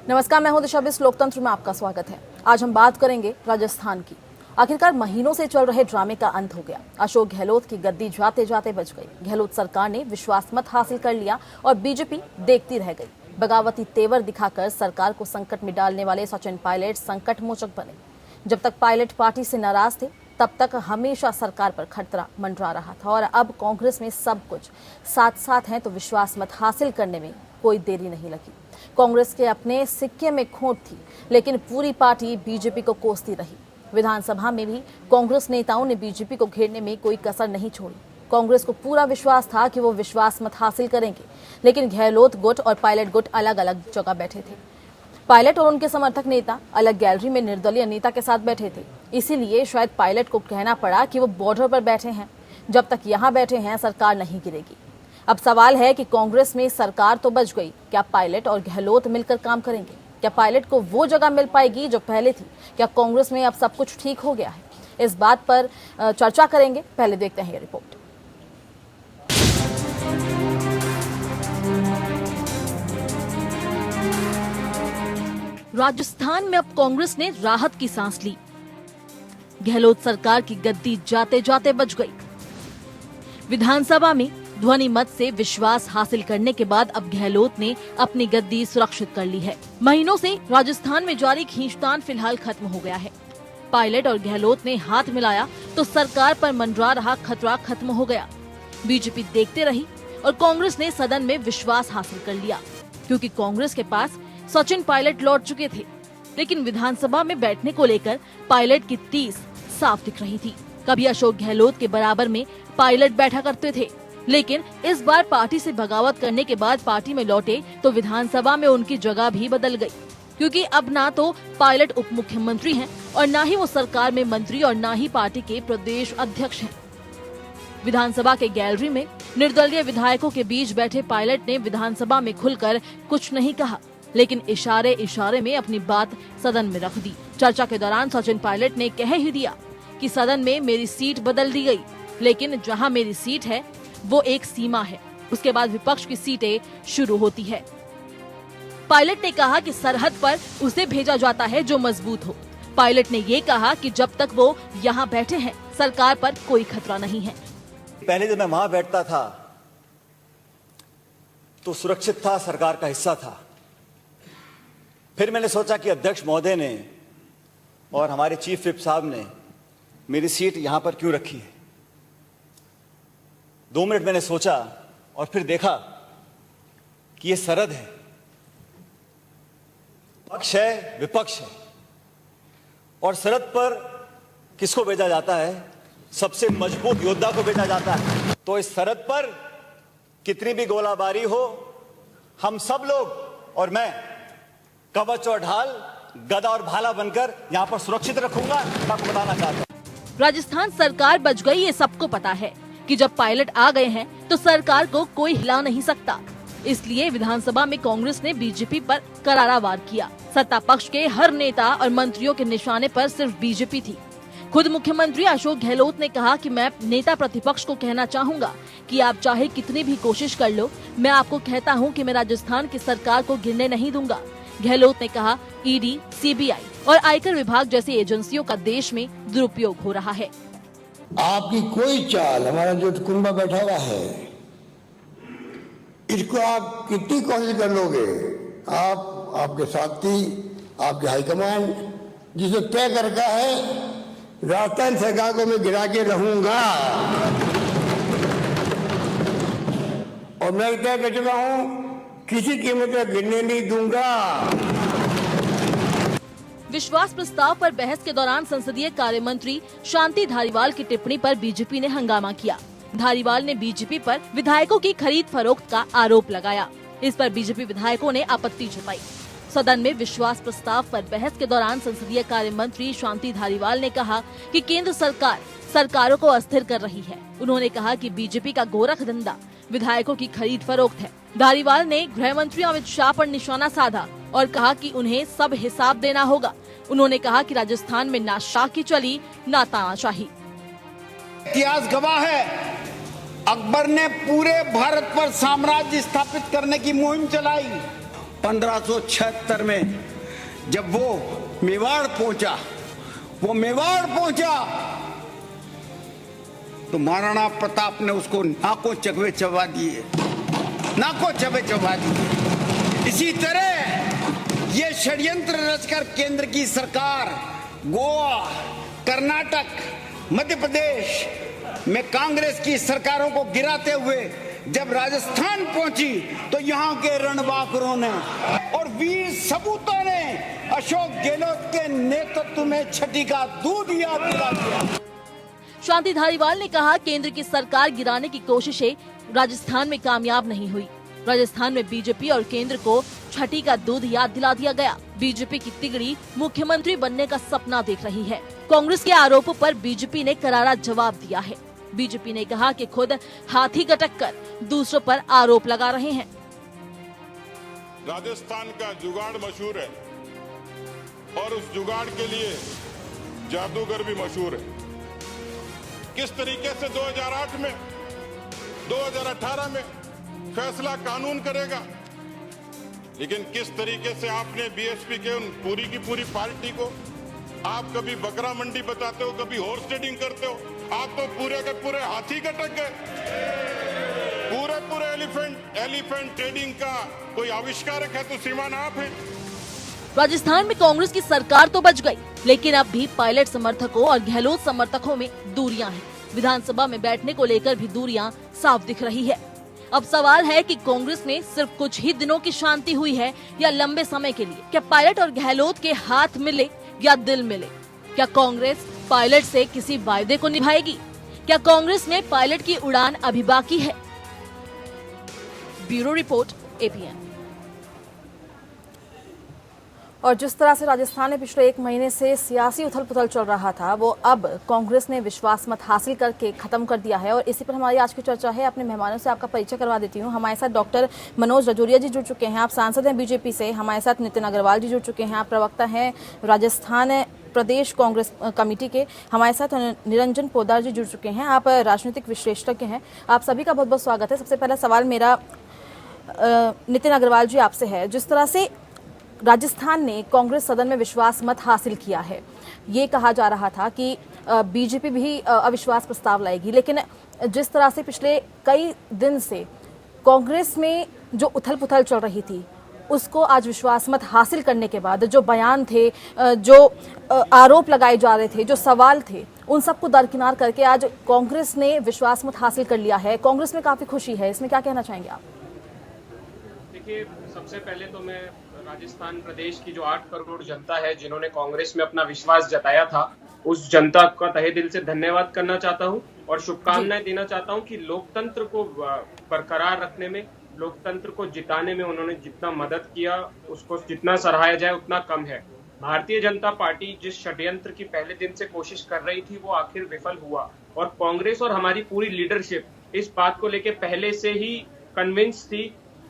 नमस्कार, मैं हूं दिशा बिस। लोकतंत्र में आपका स्वागत है। आज हम बात करेंगे राजस्थान की। आखिरकार महीनों से चल रहे ड्रामे का अंत हो गया। अशोक गहलोत की गद्दी जाते जाते बच गई। गहलोत सरकार ने विश्वास मत हासिल कर लिया और बीजेपी देखती रह गई। बगावती तेवर दिखाकर सरकार को संकट में डालने वाले सचिन पायलट संकट मोचक बने। जब तक पायलट पार्टी से नाराज थे तब तक हमेशा सरकार पर खतरा मंडरा रहा था और अब कांग्रेस में सब कुछ साथ साथ है तो विश्वास मत हासिल करने में कोई देरी नहीं लगी। कांग्रेस के अपने सिक्के में खोट थी, लेकिन पूरी पार्टी बीजेपी को कोसती रही। विधानसभा में भी कांग्रेस नेताओं ने बीजेपी को घेरने में कोई कसर नहीं छोड़ी। कांग्रेस को पूरा विश्वास था कि वो विश्वास मत हासिल करेंगे, लेकिन गहलोत गुट और पायलट गुट अलग अलग जगह बैठे थे। पायलट और उनके समर्थक नेता अलग गैलरी में निर्दलीय नेता के साथ बैठे थे। इसीलिए शायद पायलट को कहना पड़ा कि वो बॉर्डर पर बैठे हैं। जब तक यहाँ बैठे हैं सरकार नहीं गिरेगी। अब सवाल है कि कांग्रेस में सरकार तो बच गई, क्या पायलट और गहलोत मिलकर काम करेंगे? क्या पायलट को वो जगह मिल पाएगी जो पहले थी? क्या कांग्रेस में अब सब कुछ ठीक हो गया है? इस बात पर चर्चा करेंगे। पहले देखते हैं ये रिपोर्ट। राजस्थान में अब कांग्रेस ने राहत की सांस ली। गहलोत सरकार की गद्दी जाते जाते बच गई। विधानसभा में ध्वनि मत से विश्वास हासिल करने के बाद अब गहलोत ने अपनी गद्दी सुरक्षित कर ली है। महीनों से राजस्थान में जारी खींचतान फिलहाल खत्म हो गया है। पायलट और गहलोत ने हाथ मिलाया तो सरकार पर मंडरा रहा खतरा खत्म हो गया। बीजेपी देखते रही और कांग्रेस ने सदन में विश्वास हासिल कर लिया, क्योंकि कांग्रेस के पास सचिन पायलट लौट चुके थे। लेकिन विधानसभा में बैठने को लेकर पायलट की टीस साफ दिख रही थी। कभी अशोक गहलोत के बराबर में पायलट बैठा करते थे, लेकिन इस बार पार्टी से बगावत करने के बाद पार्टी में लौटे तो विधानसभा में उनकी जगह भी बदल गई, क्योंकि अब ना तो पायलट उप मुख्यमंत्री हैं और ना ही वो सरकार में मंत्री और ना ही पार्टी के प्रदेश अध्यक्ष हैं। विधानसभा के गैलरी में निर्दलीय विधायकों के बीच बैठे पायलट ने विधानसभा में खुलकर कुछ नहीं कहा, लेकिन इशारे इशारे में अपनी बात सदन में रख दी। चर्चा के दौरान सचिन पायलट ने कह ही दिया कि सदन में मेरी सीट बदल दी गई, लेकिन जहां मेरी सीट है वो एक सीमा है, उसके बाद विपक्ष की सीटें शुरू होती है। पायलट ने कहा कि सरहद पर उसे भेजा जाता है जो मजबूत हो। पायलट ने ये कहा कि जब तक वो यहाँ बैठे हैं सरकार पर कोई खतरा नहीं है। पहले जब मैं वहां बैठता था तो सुरक्षित था, सरकार का हिस्सा था। फिर मैंने सोचा कि अध्यक्ष महोदय ने और हमारे चीफ विप साहब ने मेरी सीट यहां पर क्यों रखी है। 2 मिनट मैंने सोचा और फिर देखा कि ये सरहद है, पक्ष है, विपक्ष है, और सरहद पर किसको भेजा जाता है? सबसे मजबूत योद्धा को भेजा जाता है। तो इस सरहद पर कितनी भी गोलाबारी हो, हम सब लोग और मैं कवच और ढाल, गदा और भाला बनकर यहाँ पर सुरक्षित रखूंगा। आपको बताना चाहता हूँ राजस्थान सरकार बच गई, ये सबको पता है कि जब पायलट आ गए हैं तो सरकार को कोई हिला नहीं सकता। इसलिए विधानसभा में कांग्रेस ने बीजेपी पर करारा वार किया। सत्ता पक्ष के हर नेता और मंत्रियों के निशाने पर सिर्फ बीजेपी थी। खुद मुख्यमंत्री अशोक गहलोत ने कहा कि मैं नेता प्रतिपक्ष को कहना चाहूंगा कि आप चाहे कितनी भी कोशिश कर लो, मैं आपको कहता हूं कि मैं राजस्थान की सरकार को गिरने नहीं दूंगा। गहलोत ने कहा, ईडी, सीबीआई और आयकर विभाग जैसी एजेंसियों का देश में दुरुपयोग हो रहा है। आपकी कोई चाल, हमारा जो कुंभा बैठा हुआ है, इसको आप कितनी कोशिश कर लोगे, आप, आपके साथी, आपके हाईकमान जिसे तय कर रखा है राजस्थान सरकार को मैं गिरा के रहूंगा, और मैं तय कर चुका हूं किसी कीमत पर गिरने नहीं दूंगा। विश्वास प्रस्ताव पर बहस के दौरान संसदीय कार्य मंत्री शांति धारीवाल की टिप्पणी पर बीजेपी ने हंगामा किया। धारीवाल ने बीजेपी पर विधायकों की खरीद फरोख्त का आरोप लगाया। इस पर बीजेपी विधायकों ने आपत्ति जताई। सदन में विश्वास प्रस्ताव पर बहस के दौरान संसदीय कार्य मंत्री शांति धारीवाल ने कहा कि केंद्र सरकार सरकारों को अस्थिर कर रही है। उन्होंने कहा कि बीजेपी का गोरख धंधा विधायकों की खरीद फरोख्त है। धारीवाल ने गृह मंत्री अमित शाह पर निशाना साधा और कहा कि उन्हें सब हिसाब देना होगा। उन्होंने कहा कि राजस्थान में ना शाह की चली ना तानाशाही। इतिहास गवाह है, अकबर ने पूरे भारत पर साम्राज्य स्थापित करने की मुहिम चलाई 1576 में जब वो मेवाड़ पहुंचा तो महाराणा प्रताप ने उसको नाकों चबे चबा दिए। इसी तरह ये षड्यंत्र रचकर केंद्र की सरकार गोवा, कर्नाटक, मध्य प्रदेश में कांग्रेस की सरकारों को गिराते हुए जब राजस्थान पहुंची तो यहाँ के रणबांकुरों ने और वीर सपूतों ने अशोक गहलोत के नेतृत्व में छठी का दूध याद दिला दिया। शांति धारीवाल ने कहा, केंद्र की सरकार गिराने की कोशिशें राजस्थान में कामयाब नहीं हुई। राजस्थान में बीजेपी और केंद्र को छठी का दूध याद दिला दिया गया। बीजेपी की तिगड़ी मुख्यमंत्री बनने का सपना देख रही है। कांग्रेस के आरोपों पर बीजेपी ने करारा जवाब दिया है। बीजेपी ने कहा कि खुद हाथी गटक कर दूसरों पर आरोप लगा रहे हैं। राजस्थान का जुगाड़ मशहूर है और उस जुगाड़ के लिए जादूगर भी मशहूर है। किस तरीके से 2008 में 2018 में फैसला कानून करेगा, लेकिन किस तरीके से आपने बीएसपी के उन पूरी की पूरी पार्टी को आप कभी बकरा मंडी बताते हो, कभी हॉर्स ट्रेडिंग करते हो, आप तो पूरे के पूरे हाथी गटक गए। पूरे एलिफेंट ट्रेडिंग का कोई आविष्कारक है तो श्रीमान आप हैं। राजस्थान में कांग्रेस की सरकार तो बच गई, लेकिन अब भी पायलट समर्थकों और गहलोत समर्थकों में दूरियां हैं। विधानसभा में बैठने को लेकर भी दूरियां साफ दिख रही है। अब सवाल है कि कांग्रेस में सिर्फ कुछ ही दिनों की शांति हुई है या लंबे समय के लिए। क्या पायलट और गहलोत के हाथ मिले या दिल मिले? क्या कांग्रेस पायलट से किसी वायदे को निभाएगी? क्या कांग्रेस में पायलट की उड़ान अभी बाकी है? Bureau report, APN. और जिस तरह से राजस्थान में पिछले एक महीने से सियासी उथल पुथल चल रहा था, वो अब कांग्रेस ने विश्वास मत हासिल करके खत्म कर दिया है। और इसी पर हमारी आज की चर्चा है। अपने मेहमानों से आपका परिचय करवा देती हूँ। हमारे साथ डॉक्टर मनोज रजौरिया जी जुड़ चुके हैं, आप सांसद हैं बीजेपी से। हमारे साथ नितिन अग्रवाल जी जुड़ चुके हैं, आप प्रवक्ता हैं राजस्थान प्रदेश कांग्रेस कमेटी के। हमारे साथ निरंजन पोदार जी जुड़ चुके हैं, आप राजनीतिक विश्लेषज्ञ हैं। आप सभी का बहुत बहुत स्वागत है। सबसे पहला सवाल मेरा नितिन अग्रवाल जी आपसे है। जिस तरह से राजस्थान ने कांग्रेस सदन में विश्वास मत हासिल किया है, ये कहा जा रहा था कि बीजेपी भी अविश्वास प्रस्ताव लाएगी, लेकिन जिस तरह से पिछले कई दिन से कांग्रेस में जो उथल पुथल चल रही थी, उसको आज विश्वास मत हासिल करने के बाद जो बयान थे, जो आरोप लगाए जा रहे थे, जो सवाल थे, उन सबको दरकिनार करके आज कांग्रेस ने विश्वास मत हासिल कर लिया है। कांग्रेस में काफी खुशी है, इसमें क्या कहना चाहेंगे आप? देखिए, सबसे पहले तो मैं राजस्थान प्रदेश की जो 8 करोड़ जनता है जिन्होंने कांग्रेस में अपना विश्वास जताया था, उस जनता का तहे दिल से धन्यवाद करना चाहता हूं और शुभकामनाएं देना चाहता हूं कि लोकतंत्र को बरकरार रखने में, लोकतंत्र को जिताने में उन्होंने जितना मदद किया, उसको जितना सराहाया जाए उतना कम है। भारतीय जनता पार्टी जिस षड्यंत्र की पहले दिन से कोशिश कर रही थी, वो आखिर विफल हुआ और कांग्रेस और हमारी पूरी लीडरशिप इस बात को लेकर पहले से ही कन्विंस थी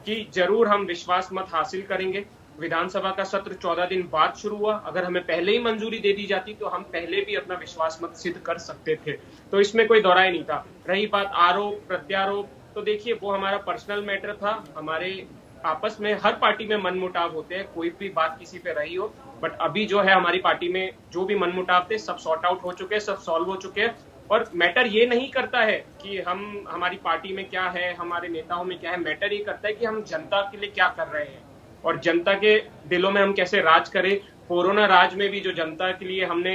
कि जरूर हम विश्वास मत हासिल करेंगे। विधानसभा का सत्र 14 दिन बाद शुरू हुआ। अगर हमें पहले ही मंजूरी दे दी जाती तो हम पहले भी अपना विश्वास मत सिद्ध कर सकते थे, तो इसमें कोई दौराई नहीं था। रही बात आरोप प्रत्यारोप, तो देखिए वो हमारा पर्सनल मैटर था। हमारे आपस में हर पार्टी में मनमुटाव होते हैं, कोई भी बात किसी पे रही हो, बट अभी जो है हमारी पार्टी में जो भी मनमुटाव थे सब सॉर्ट आउट हो चुके हैं, सब सॉल्व हो चुके हैं। और मैटर ये नहीं करता है कि हम हमारी पार्टी में क्या है, हमारे नेताओं में क्या है, मैटर ये करता है कि हम जनता के लिए क्या कर रहे हैं और जनता के दिलों में हम कैसे राज करें। कोरोना राज में भी जो जनता के लिए हमने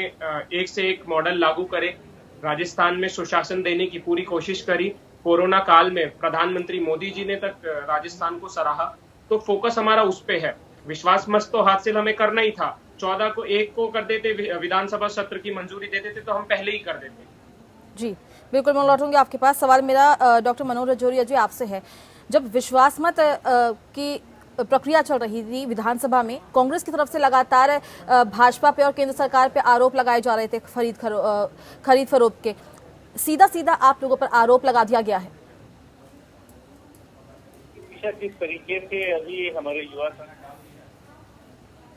एक से एक मॉडल लागू करे, राजस्थान में सुशासन देने की पूरी कोशिश करी। कोरोना काल में प्रधानमंत्री मोदी जी ने तक राजस्थान को सराहा, तो फोकस हमारा उस पे है। विश्वास मत तो हासिल हमें करना ही था। 14 को 1 को कर देते, विधानसभा सत्र की मंजूरी दे देते तो हम पहले ही कर देते। जी बिल्कुल, मैं लौटूंगी आपके पास। सवाल मेरा डॉक्टर मनोज रजौरिया जी आपसे है। जब विश्वास मत की प्रक्रिया चल रही थी विधानसभा में, कांग्रेस की तरफ से लगातार भाजपा पे और केंद्र सरकार पे आरोप लगाए जा रहे थे खरीद फरोख्त के। सीधा सीधा आप लोगों पर आरोप लगा दिया गया है। किस तरीके से अभी हमारे युवा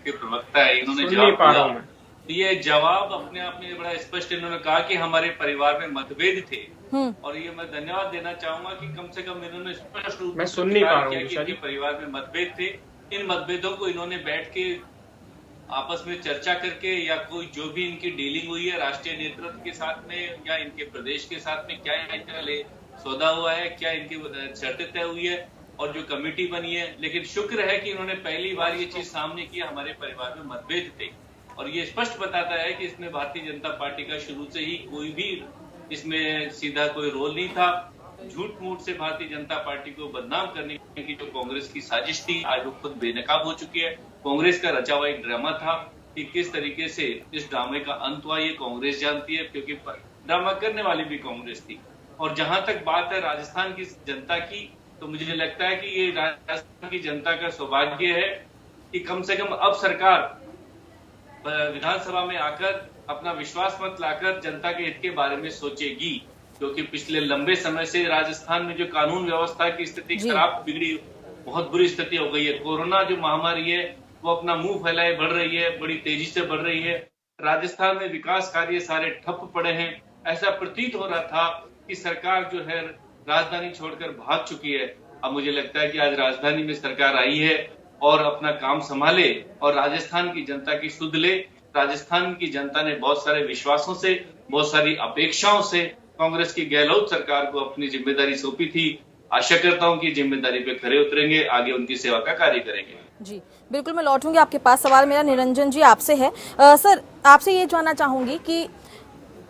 के प्रवक्ता है, इन्होंने जवाब दिया। ये जवाब अपने आप में बड़ा स्पष्ट इन्होंने कहा कि हमारे परिवार में मतभेद थे और ये मैं धन्यवाद देना चाहूंगा कि कम से कम इन्होंने स्पष्ट रूप मैं सुन नहीं पा रहा हूं कि परिवार में मतभेद थे इन मतभेदों को इन्होंने बैठ के आपस में चर्चा करके या कोई जो भी इनकी डीलिंग हुई है राष्ट्रीय नेतृत्व के साथ में या इनके प्रदेश के साथ में, क्या इनका सौदा हुआ है, क्या इनकी शर्तें तय हुई है और जो कमेटी बनी है। लेकिन शुक्र है कि इन्होंने पहली बार ये चीज सामने की, हमारे परिवार में मतभेद थे और ये स्पष्ट बताता है कि इसमें भारतीय जनता पार्टी का शुरू से ही कोई भी इसमें सीधा कोई रोल नहीं था। झूठ मूठ से भारतीय जनता पार्टी को बदनाम करने की जो कांग्रेस की साजिश थी, आज वो खुद बेनकाब हो चुकी है। कांग्रेस का रचा हुआ एक ड्रामा था कि किस तरीके से इस ड्रामे का अंत हुआ ये कांग्रेस जानती है, क्योंकि ड्रामा करने वाली भी कांग्रेस थी। और जहां तक बात है राजस्थान की जनता की, तो मुझे लगता है कि ये राजस्थान की जनता का सौभाग्य है कि कम से कम अब सरकार विधानसभा में आकर अपना विश्वास मत लाकर जनता के हित के बारे में सोचेगी, क्योंकि पिछले लंबे समय से राजस्थान में जो कानून व्यवस्था की स्थिति खराब बिगड़ी, बहुत बुरी स्थिति हो गई है। कोरोना जो महामारी है वो अपना मुंह फैलाए बढ़ रही है, बड़ी तेजी से बढ़ रही है। राजस्थान में विकास कार्य सारे ठप पड़े हैं। ऐसा प्रतीत हो रहा था कि सरकार जो है राजधानी छोड़कर भाग चुकी है। अब मुझे लगता है कि आज राजधानी में सरकार आई है और अपना काम संभाले और राजस्थान की जनता की सुध ले। राजस्थान की जनता ने बहुत सारे विश्वासों से, बहुत सारी अपेक्षाओं से कांग्रेस की गहलोत सरकार को अपनी जिम्मेदारी सौंपी थी। आशा करता हूं कि जिम्मेदारी पे खरे उतरेंगे, आगे उनकी सेवा का कार्य करेंगे। जी बिल्कुल, मैं लौटूंगी आपके पास। सवाल मेरा निरंजन जी आपसे है। सर, आपसे ये जानना चाहूंगी कि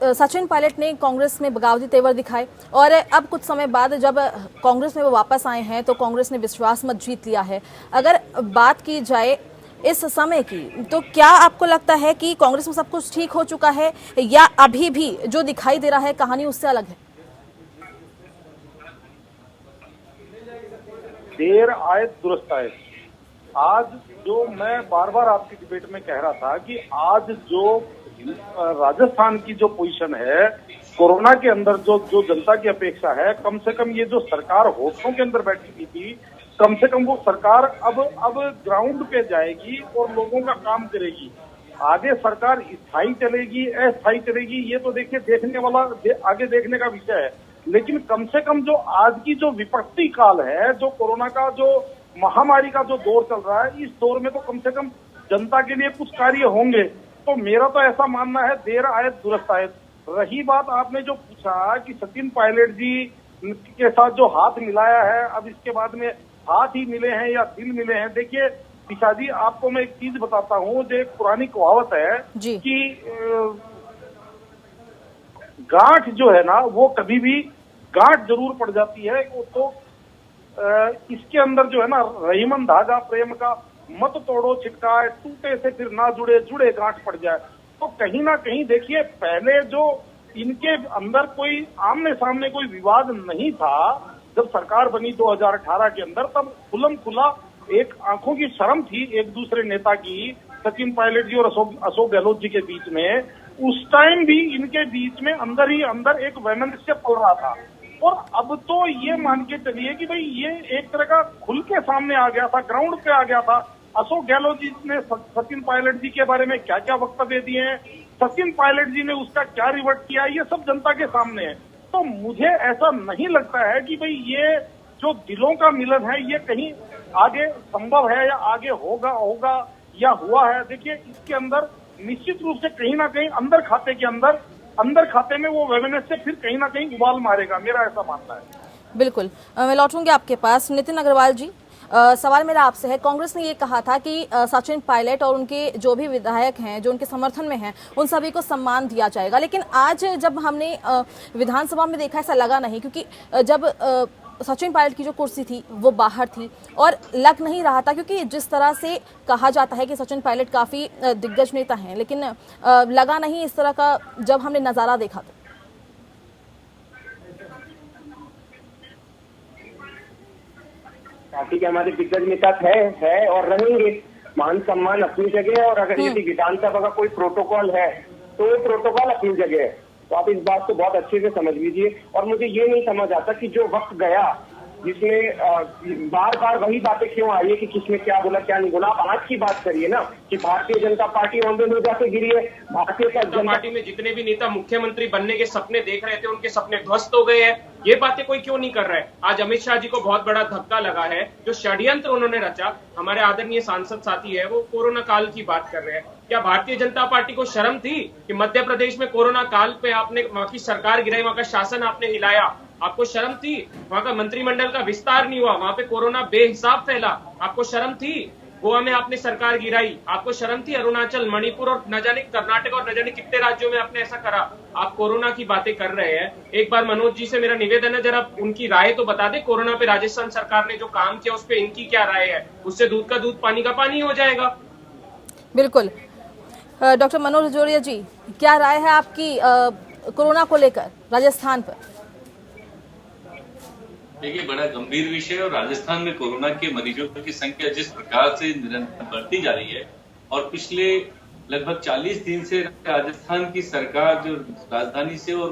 सचिन पायलट ने कांग्रेस में बगावती तेवर दिखाए और अब कुछ समय बाद जब कांग्रेस में वो वापस आए हैं तो कांग्रेस ने विश्वास मत जीत लिया है। अगर बात की जाए इस समय की, तो क्या आपको लगता है कि कांग्रेस में सब कुछ ठीक हो चुका है या अभी भी जो दिखाई दे रहा है कहानी उससे अलग है? देर आए दुरुस्त आए। आज जो मैं बार बार आपकी डिबेट में कह रहा था कि आज जो राजस्थान की जो पोजीशन है, कोरोना के अंदर जो जनता की अपेक्षा है, कम से कम ये जो सरकार होठों के अंदर बैठी थी, कम से कम वो सरकार अब ग्राउंड पे जाएगी और लोगों का काम करेगी। आगे सरकार स्थायी चलेगी, अस्थायी चलेगी, ये तो देखिए देखने वाला आगे देखने का विषय है। लेकिन कम से कम जो आज की जो विपत्ति काल है, जो कोरोना का जो महामारी का जो दौर चल रहा है, इस दौर में तो कम से कम जनता के लिए कुछ कार्य होंगे। तो मेरा तो ऐसा मानना है देर आए दुरुस्त आए। रही बात आपने जो पूछा कि सचिन पायलट जी के साथ जो हाथ मिलाया है, अब इसके बाद में हाथ ही मिले हैं या दिल मिले हैं, देखिए पिता जी आपको मैं एक चीज बताता हूँ। जो एक पुरानी कहावत है कि गांठ जो है ना वो कभी भी गांठ जरूर पड़ जाती है। तो इसके अंदर जो है ना रहीमन धागा प्रेम का मत तोड़ो छिटकाए, टूटे से फिर ना जुड़े, जुड़े गांठ पड़ जाए। तो कहीं ना कहीं देखिए पहले जो इनके अंदर कोई आमने सामने कोई विवाद नहीं था, जब सरकार बनी 2018 के अंदर, तब खुलम खुला एक आंखों की शर्म थी एक दूसरे नेता की, सचिन पायलट जी और अशोक गहलोत जी के बीच में। उस टाइम भी इनके बीच में अंदर ही अंदर एक वैमनस्य पल रहा था। और अब तो ये मान के चलिए कि भाई ये एक तरह का खुल के सामने आ गया था, ग्राउंड पे आ गया था। अशोक गहलोत जी ने सचिन पायलट जी के बारे में क्या क्या वक्तव्य दिए हैं, सचिन पायलट जी ने उसका क्या रिवर्ट किया, ये सब जनता के सामने है। तो मुझे ऐसा नहीं लगता है कि भाई ये जो दिलों का मिलन है ये कहीं आगे संभव है या आगे होगा या हुआ है। देखिए इसके अंदर निश्चित रूप से कहीं ना कहीं अंदर खाते में वो वेवनेस से फिर कहीं ना कहीं उबाल मारेगा, मेरा ऐसा मानना है। बिल्कुल, मैं लौटूंगी आपके पास। नितिन अग्रवाल जी, सवाल मेरा आपसे है। कांग्रेस ने ये कहा था कि सचिन पायलट और उनके जो भी विधायक हैं जो उनके समर्थन में हैं उन सभी को सम्मान दिया जाएगा, लेकिन आज जब हमने विधानसभा में देखा ऐसा लगा नहीं, क्योंकि जब सचिन पायलट की जो कुर्सी थी वो बाहर थी और लग नहीं रहा था, क्योंकि जिस तरह से कहा जाता है कि सचिन पायलट काफ़ी दिग्गज नेता हैं, लेकिन लगा नहीं इस तरह का जब हमने नज़ारा देखा था। पार्टी के हमारे दिग्गज नेता है और रहेंगे। मान सम्मान अपनी जगह है और अगर यदि विधानसभा का कोई प्रोटोकॉल है तो वो प्रोटोकॉल अपनी जगह है। तो आप इस बात को बहुत अच्छे से समझ लीजिए। और मुझे ये नहीं समझ आता कि जो वक्त गया जिसमें बार बार वही बातें क्यों आ रही है कि किसने क्या बोला क्या नहीं बोला। आप आज की बात करिए ना कि भारतीय जनता पार्टी बॉम्बे में जाके गिरी है। भारतीय जनता पार्टी में जितने भी नेता मुख्यमंत्री बनने के सपने देख रहे थे उनके सपने ध्वस्त हो गए हैं। ये बातें कोई क्यों नहीं कर रहा है? आज अमित शाह जी को बहुत बड़ा धक्का लगा है। जो षड्यंत्र उन्होंने रचा, हमारे आदरणीय सांसद साथी है वो कोरोना काल की बात कर रहे हैं। क्या भारतीय जनता पार्टी को शर्म थी कि मध्य प्रदेश में कोरोना काल पे आपने वहां की सरकार गिराई, वहां का शासन आपने हिलाया? आपको शर्म थी? वहां का मंत्रिमंडल का विस्तार नहीं हुआ, वहां पे कोरोना बेहिसाब फैला, आपको शर्म थी? गोवा में आपने सरकार गिराई, आपको शर्म थी? अरुणाचल, मणिपुर और न जाने कर्नाटक और न जाने कितने राज्यों में आपने ऐसा करा। आप कोरोना की बातें कर रहे हैं। एक बार मनोज जी से मेरा निवेदन है, जरा उनकी राय तो बता दे। कोरोना पे राजस्थान सरकार ने जो काम किया उस पे इनकी क्या राय है? उससे दूध का दूध पानी का पानी हो जाएगा। बिल्कुल। डॉक्टर मनोज राजौरिया जी, क्या राय है आपकी कोरोना को लेकर राजस्थान पर? देखिए, बड़ा गंभीर विषय है और राजस्थान में कोरोना के मरीजों की संख्या जिस प्रकार से निरंतर बढ़ती जा रही है और पिछले लगभग 40 दिन से राजस्थान की सरकार जो राजधानी से और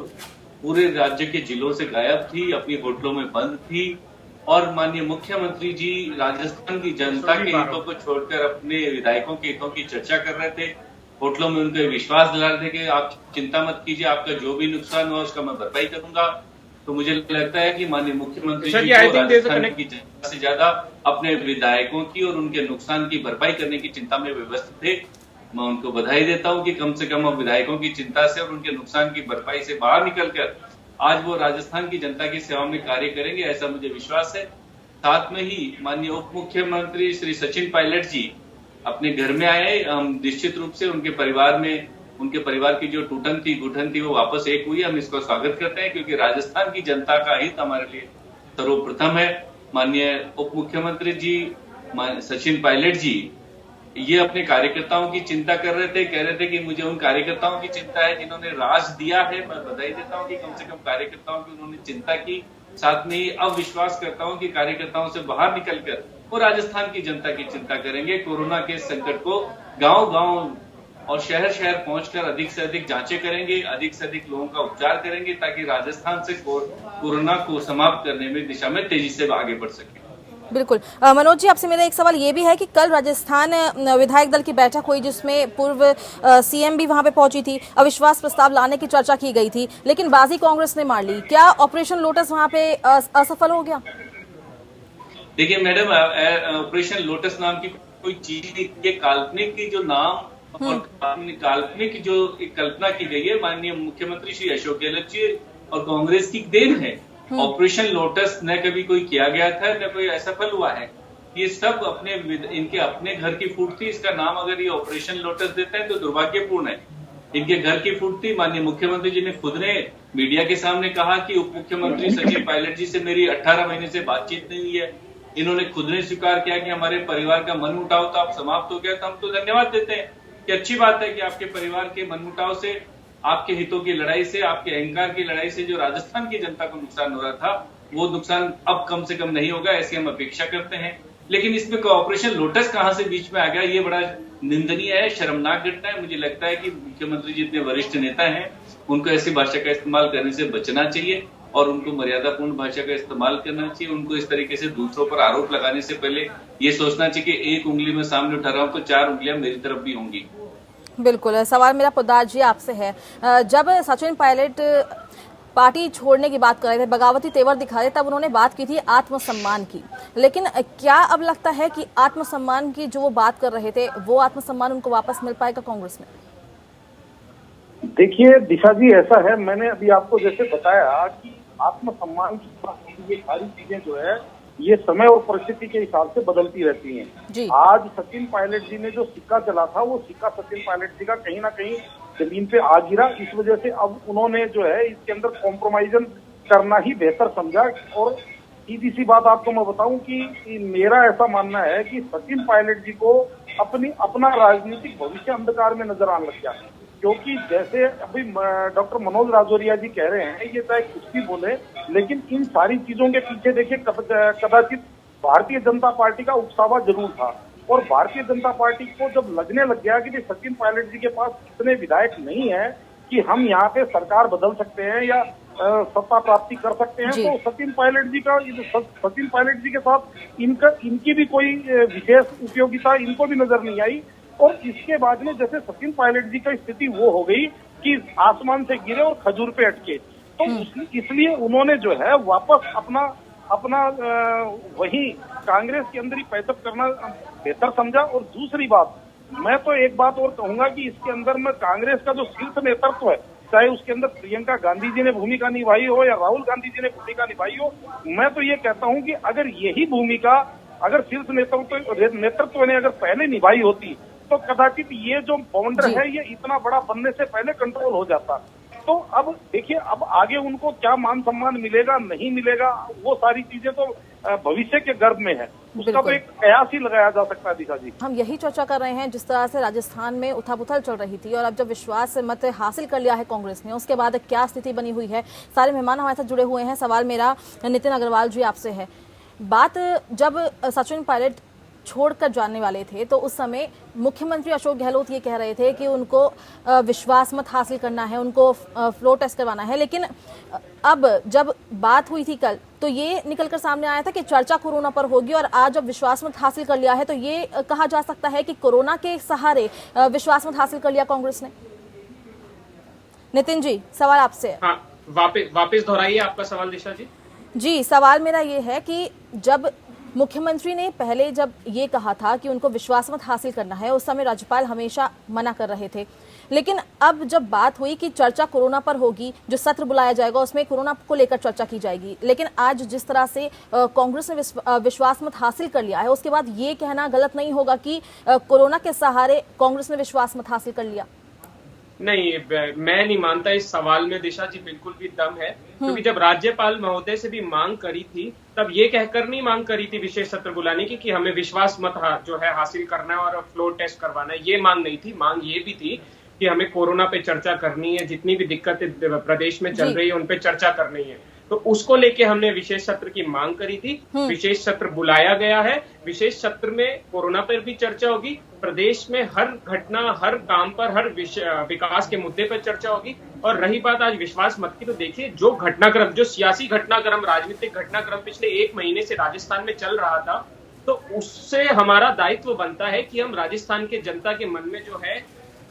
पूरे राज्य के जिलों से गायब थी, अपनी होटलों में बंद थी और माननीय मुख्यमंत्री जी राजस्थान की जनता के हितों को छोड़कर अपने विधायकों के हितों की चर्चा कर रहे थे। होटलों में उनको विश्वास दिला रहे थे कि आप चिंता मत कीजिए, आपका जो भी नुकसान हुआ उसका मैं भरपाई करूंगा। तो मुझे लगता है कि माननीय मुख्यमंत्री जी को राजस्थान की जनता से ज्यादा अपने विधायकों की और उनके नुकसान की भरपाई करने की चिंता में व्यस्त थे। मैं उनको बधाई देता हूं कि कम से कम अब विधायकों की चिंता से और उनके नुकसान की भरपाई से बाहर निकलकर आज वो राजस्थान की जनता की सेवा में कार्य करेंगे, ऐसा मुझे विश्वास है। साथ में ही माननीय उप मुख्यमंत्री श्री सचिन पायलट जी अपने घर में आए। हम निश्चित रूप से उनके परिवार की जो टूटन थी घुटन थी वो वापस एक हुई। हम इसको स्वागत करते हैं क्योंकि राजस्थान की जनता का हित हमारे लिए सर्वप्रथम है। माननीय उप मुख्यमंत्री जी सचिन पायलट जी ये अपने कार्यकर्ताओं की चिंता कर रहे थे, कह रहे थे कि मुझे उन कार्यकर्ताओं की चिंता है जिन्होंने राज दिया है। मैं बधाई देता हूं कि कम से कम कार्यकर्ताओं की उन्होंने चिंता की। साथ में ही अब विश्वास करता हूं कि कार्यकर्ताओं से बाहर निकलकर वो राजस्थान की जनता की चिंता करेंगे। कोरोना के संकट को गांव-गांव और शहर पहुंचकर अधिक से अधिक जांचें करेंगे, अधिक से अधिक लोगों का उपचार करेंगे ताकि राजस्थान से कोरोना को समाप्त करने में दिशा में तेजी से आगे बढ़ सके। बिल्कुल। मनोज जी, आपसे मेरा एक सवाल ये भी है कि कल राजस्थान विधायक दल की बैठक हुई जिसमें पूर्व सीएम भी वहां पे पहुंची थी, अविश्वास प्रस्ताव लाने की चर्चा की गई थी, लेकिन बाजी कांग्रेस ने मार ली। क्या ऑपरेशन लोटस वहां पे असफल हो गया? देखिए मैडम, ऑपरेशन लोटस नाम की कोई चीज नहीं, ये काल्पनिक की जो नाम और काल्पनिक जो कल्पना की गई है माननीय मुख्यमंत्री श्री अशोक गहलोत जी और कांग्रेस की देन है। ऑपरेशन लोटस न कभी कोई किया गया था न कोई असफल हुआ है। ये सब इनके अपने घर की फूट थी। इसका नाम अगर ये ऑपरेशन लोटस देते हैं तो दुर्भाग्यपूर्ण है। इनके घर की फूट थी। माननीय मुख्यमंत्री जी ने खुद ने मीडिया के सामने कहा कि उप मुख्यमंत्री सचिन पायलट जी से मेरी 18 महीने से बातचीत नहीं हुई है। इन्होंने खुद ने स्वीकार किया कि हमारे परिवार का मनमुटाव तो अब समाप्त हो गया। तो हम तो धन्यवाद देते हैं कि अच्छी बात है कि आपके परिवार के मनमुटाव से, आपके हितों की लड़ाई से, आपके अहंकार की लड़ाई से जो राजस्थान की जनता को नुकसान हो रहा था वो नुकसान अब कम से कम नहीं होगा, ऐसी हम अपेक्षा करते हैं। लेकिन इसमें ऑपरेशन लोटस कहां से बीच में आ गया, ये बड़ा निंदनीय है, शर्मनाक घटना है। मुझे लगता है कि मुख्यमंत्री जी इतने वरिष्ठ नेता हैं, उनको ऐसी भाषा का इस्तेमाल करने से बचना चाहिए और उनको मर्यादापूर्ण भाषा का इस्तेमाल करना चाहिए। उनको इस तरीके से दूसरों पर आरोप लगाने से पहले ये सोचना चाहिए कि एक उंगली में सामने उठा रहा हूं तो 4 उंगलियां मेरी तरफ भी होंगी। बिल्कुल। सवाल मेरा पोद्दार जी आपसे है, जब सचिन पायलट पार्टी छोड़ने की बात कर रहे थे, बगावती तेवर दिखा रहे, तब उन्होंने बात की थी आत्मसम्मान की, लेकिन क्या अब लगता है कि आत्मसम्मान की जो वो बात कर रहे थे वो आत्मसम्मान उनको वापस मिल पाएगा कांग्रेस में? देखिए दिशा जी, ऐसा है, मैंने अभी आपको जैसे बताया कि आत्मसम्मान की ये सारी चीजें जो है ये समय और परिस्थिति के हिसाब से बदलती रहती हैं। आज सचिन पायलट जी ने जो सिक्का चला था वो सिक्का सचिन पायलट जी का कहीं ना कहीं जमीन पे आ गिरा। इस वजह से अब उन्होंने जो है इसके अंदर कॉम्प्रोमाइजन करना ही बेहतर समझा। और सीधी सी बात आपको मैं बताऊं कि मेरा ऐसा मानना है कि सचिन पायलट जी को अपना राजनीतिक भविष्य अंधकार में नजर आने लग गया, क्योंकि जैसे अभी डॉक्टर मनोज राजौरिया जी कह रहे हैं, ये चाहे कुछ भी बोले, लेकिन इन सारी चीजों के पीछे देखिए कदाचित भारतीय जनता पार्टी का उकसावा जरूर था। और भारतीय जनता पार्टी को जब लगने लग गया कि सचिन पायलट जी के पास इतने विधायक नहीं है कि हम यहाँ पे सरकार बदल सकते हैं या सत्ता प्राप्ति कर सकते हैं। तो सचिन पायलट जी के साथ इनकी भी कोई विशेष उपयोगिता इनको भी नजर नहीं आई। और इसके बाद में जैसे सचिन पायलट जी की स्थिति वो हो गई कि आसमान से गिरे और खजूर पे अटके, तो इसलिए उन्होंने जो है वापस अपना वही कांग्रेस के अंदर ही पैचअप करना बेहतर समझा। और दूसरी बात, मैं तो एक बात और कहूंगा कि इसके अंदर में कांग्रेस का जो शीर्ष नेतृत्व है, चाहे उसके अंदर प्रियंका गांधी जी ने भूमिका निभाई हो या राहुल गांधी जी ने भूमिका निभाई हो, मैं तो ये कहता हूं कि अगर यही भूमिका अगर शीर्ष नेतृत्व ने अगर पहले निभाई होती तो कदाचित ये जो बाउंडर है ये इतना बड़ा बनने से पहले कंट्रोल हो जाता। तो अब देखिए, अब आगे उनको क्या मान सम्मान मिलेगा नहीं मिलेगा, वो सारी चीजें तो भविष्य के गर्भ में है, उसका तो एक कयास ही लगाया जा सकता है। दिशा जी, हम यही चर्चा कर रहे हैं जिस तरह से राजस्थान में उथल-पुथल चल रही थी और अब जब विश्वास मत हासिल कर लिया है कांग्रेस ने, उसके बाद क्या स्थिति बनी हुई है। सारे मेहमान हमारे साथ जुड़े हुए हैं। सवाल मेरा नितिन अग्रवाल जी आपसे है। बात जब सचिन पायलट छोड़कर जाने वाले थे तो उस समय मुख्यमंत्री अशोक गहलोत ये कह रहे थे कि उनको विश्वास मत हासिल करना है, उनको फ्लोर टेस्ट करवाना है। लेकिन अब जब बात हुई थी कल, तो ये निकलकर सामने आया था कि चर्चा कोरोना पर होगी और आज जब विश्वास मत हासिल कर लिया है तो ये कहा जा सकता है कि कोरोना के सहारे विश्वास मत हासिल कर लिया कांग्रेस ने। नितिन जी, सवाल आपसे। हाँ, वापस दोहराइए आपका सवाल दिशा जी। जी, सवाल मेरा ये है कि जब मुख्यमंत्री ने पहले जब ये कहा था कि उनको विश्वास मत हासिल करना है, उस समय राज्यपाल हमेशा मना कर रहे थे। लेकिन अब जब बात हुई कि चर्चा कोरोना पर होगी, जो सत्र बुलाया जाएगा उसमें कोरोना को लेकर चर्चा की जाएगी, लेकिन आज जिस तरह से कांग्रेस ने विश्वास मत हासिल कर लिया है, उसके बाद ये कहना गलत नहीं होगा कि कोरोना के सहारे कांग्रेस ने विश्वास मत हासिल कर लिया। नहीं, मैं नहीं मानता इस सवाल में दिशा जी बिल्कुल भी दम है, क्योंकि जब राज्यपाल महोदय से भी मांग करी थी तब ये कहकर नहीं मांग करी थी विशेष सत्र बुलाने की कि हमें विश्वास मत जो है हासिल करना है और फ्लोर टेस्ट करवाना है। ये मांग नहीं थी। मांग ये भी थी कि हमें कोरोना पे चर्चा करनी है, जितनी भी दिक्कतें प्रदेश में चल रही है उन पे चर्चा करनी है। तो उसको लेके हमने विशेष सत्र की मांग करी थी। विशेष सत्र बुलाया गया है। विशेष सत्र में कोरोना पर भी चर्चा होगी, प्रदेश में हर घटना, हर काम पर, हर विकास के मुद्दे पर चर्चा होगी। और रही बात आज विश्वास मत की, तो देखिए जो घटनाक्रम, जो सियासी घटनाक्रम, राजनीतिक घटनाक्रम पिछले 1 महीने से राजस्थान में चल रहा था, तो उससे हमारा दायित्व बनता है कि हम राजस्थान के जनता के मन में जो है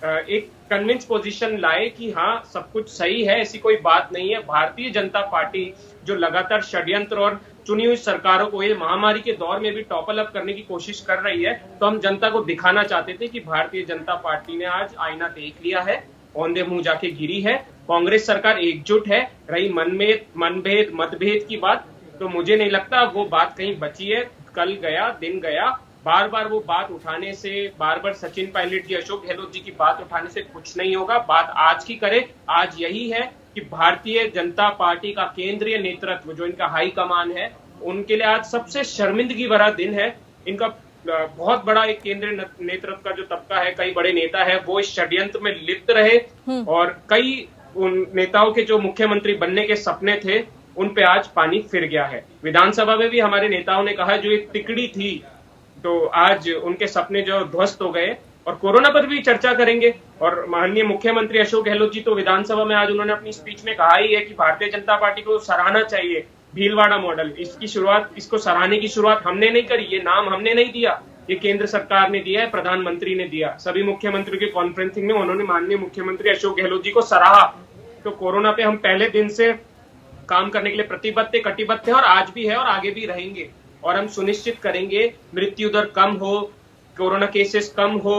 एक कन्विंस पोजीशन लाए कि हाँ सब कुछ सही है, ऐसी कोई बात नहीं है। भारतीय जनता पार्टी जो लगातार षड्यंत्र और चुनी हुई सरकारों को ये महामारी के दौर में भी टॉपल अप करने की कोशिश कर रही है, तो हम जनता को दिखाना चाहते थे कि भारतीय जनता पार्टी ने आज आईना देख लिया है, औंधे मुंह जाके गिरी है। कांग्रेस सरकार एकजुट है। रही मनभेद मतभेद की बात, तो मुझे नहीं लगता वो बात कहीं बची है। कल गया, दिन गया, बार बार वो बात उठाने से, बार बार सचिन पायलट जी, अशोक गहलोत जी की बात उठाने से कुछ नहीं होगा। बात आज की करें, आज यही है कि भारतीय जनता पार्टी का केंद्रीय नेतृत्व, जो इनका हाई कमान है, उनके लिए आज सबसे शर्मिंदगी भरा दिन है। इनका बहुत बड़ा एक केंद्रीय नेतृत्व का जो तबका है, कई बड़े नेता है, वो इस षड्यंत्र में लिप्त रहे और कई उन नेताओं के जो मुख्यमंत्री बनने के सपने थे उन पे आज पानी फिर गया है। विधानसभा में भी हमारे नेताओं ने कहा जो एक तिकड़ी थी, तो आज उनके सपने जो ध्वस्त हो गए। और कोरोना पर भी चर्चा करेंगे। और माननीय मुख्यमंत्री अशोक गहलोत जी तो विधानसभा में आज उन्होंने अपनी स्पीच में कहा ही है कि भारतीय जनता पार्टी को सराहना चाहिए भीलवाड़ा मॉडल। इसकी शुरुआत, इसको सराहने की शुरुआत हमने नहीं करी, ये नाम हमने नहीं दिया, ये केंद्र सरकार ने दिया है, प्रधानमंत्री ने दिया। सभी मुख्यमंत्रियों की कॉन्फ्रेंसिंग में उन्होंने माननीय मुख्यमंत्री अशोक गहलोत जी को सराहा। तो कोरोना पे हम पहले दिन से काम करने के लिए प्रतिबद्ध थे, कटिबद्ध थे और आज भी है और आगे भी रहेंगे। और हम सुनिश्चित करेंगे मृत्यु दर कम हो, कोरोना केसेस कम हो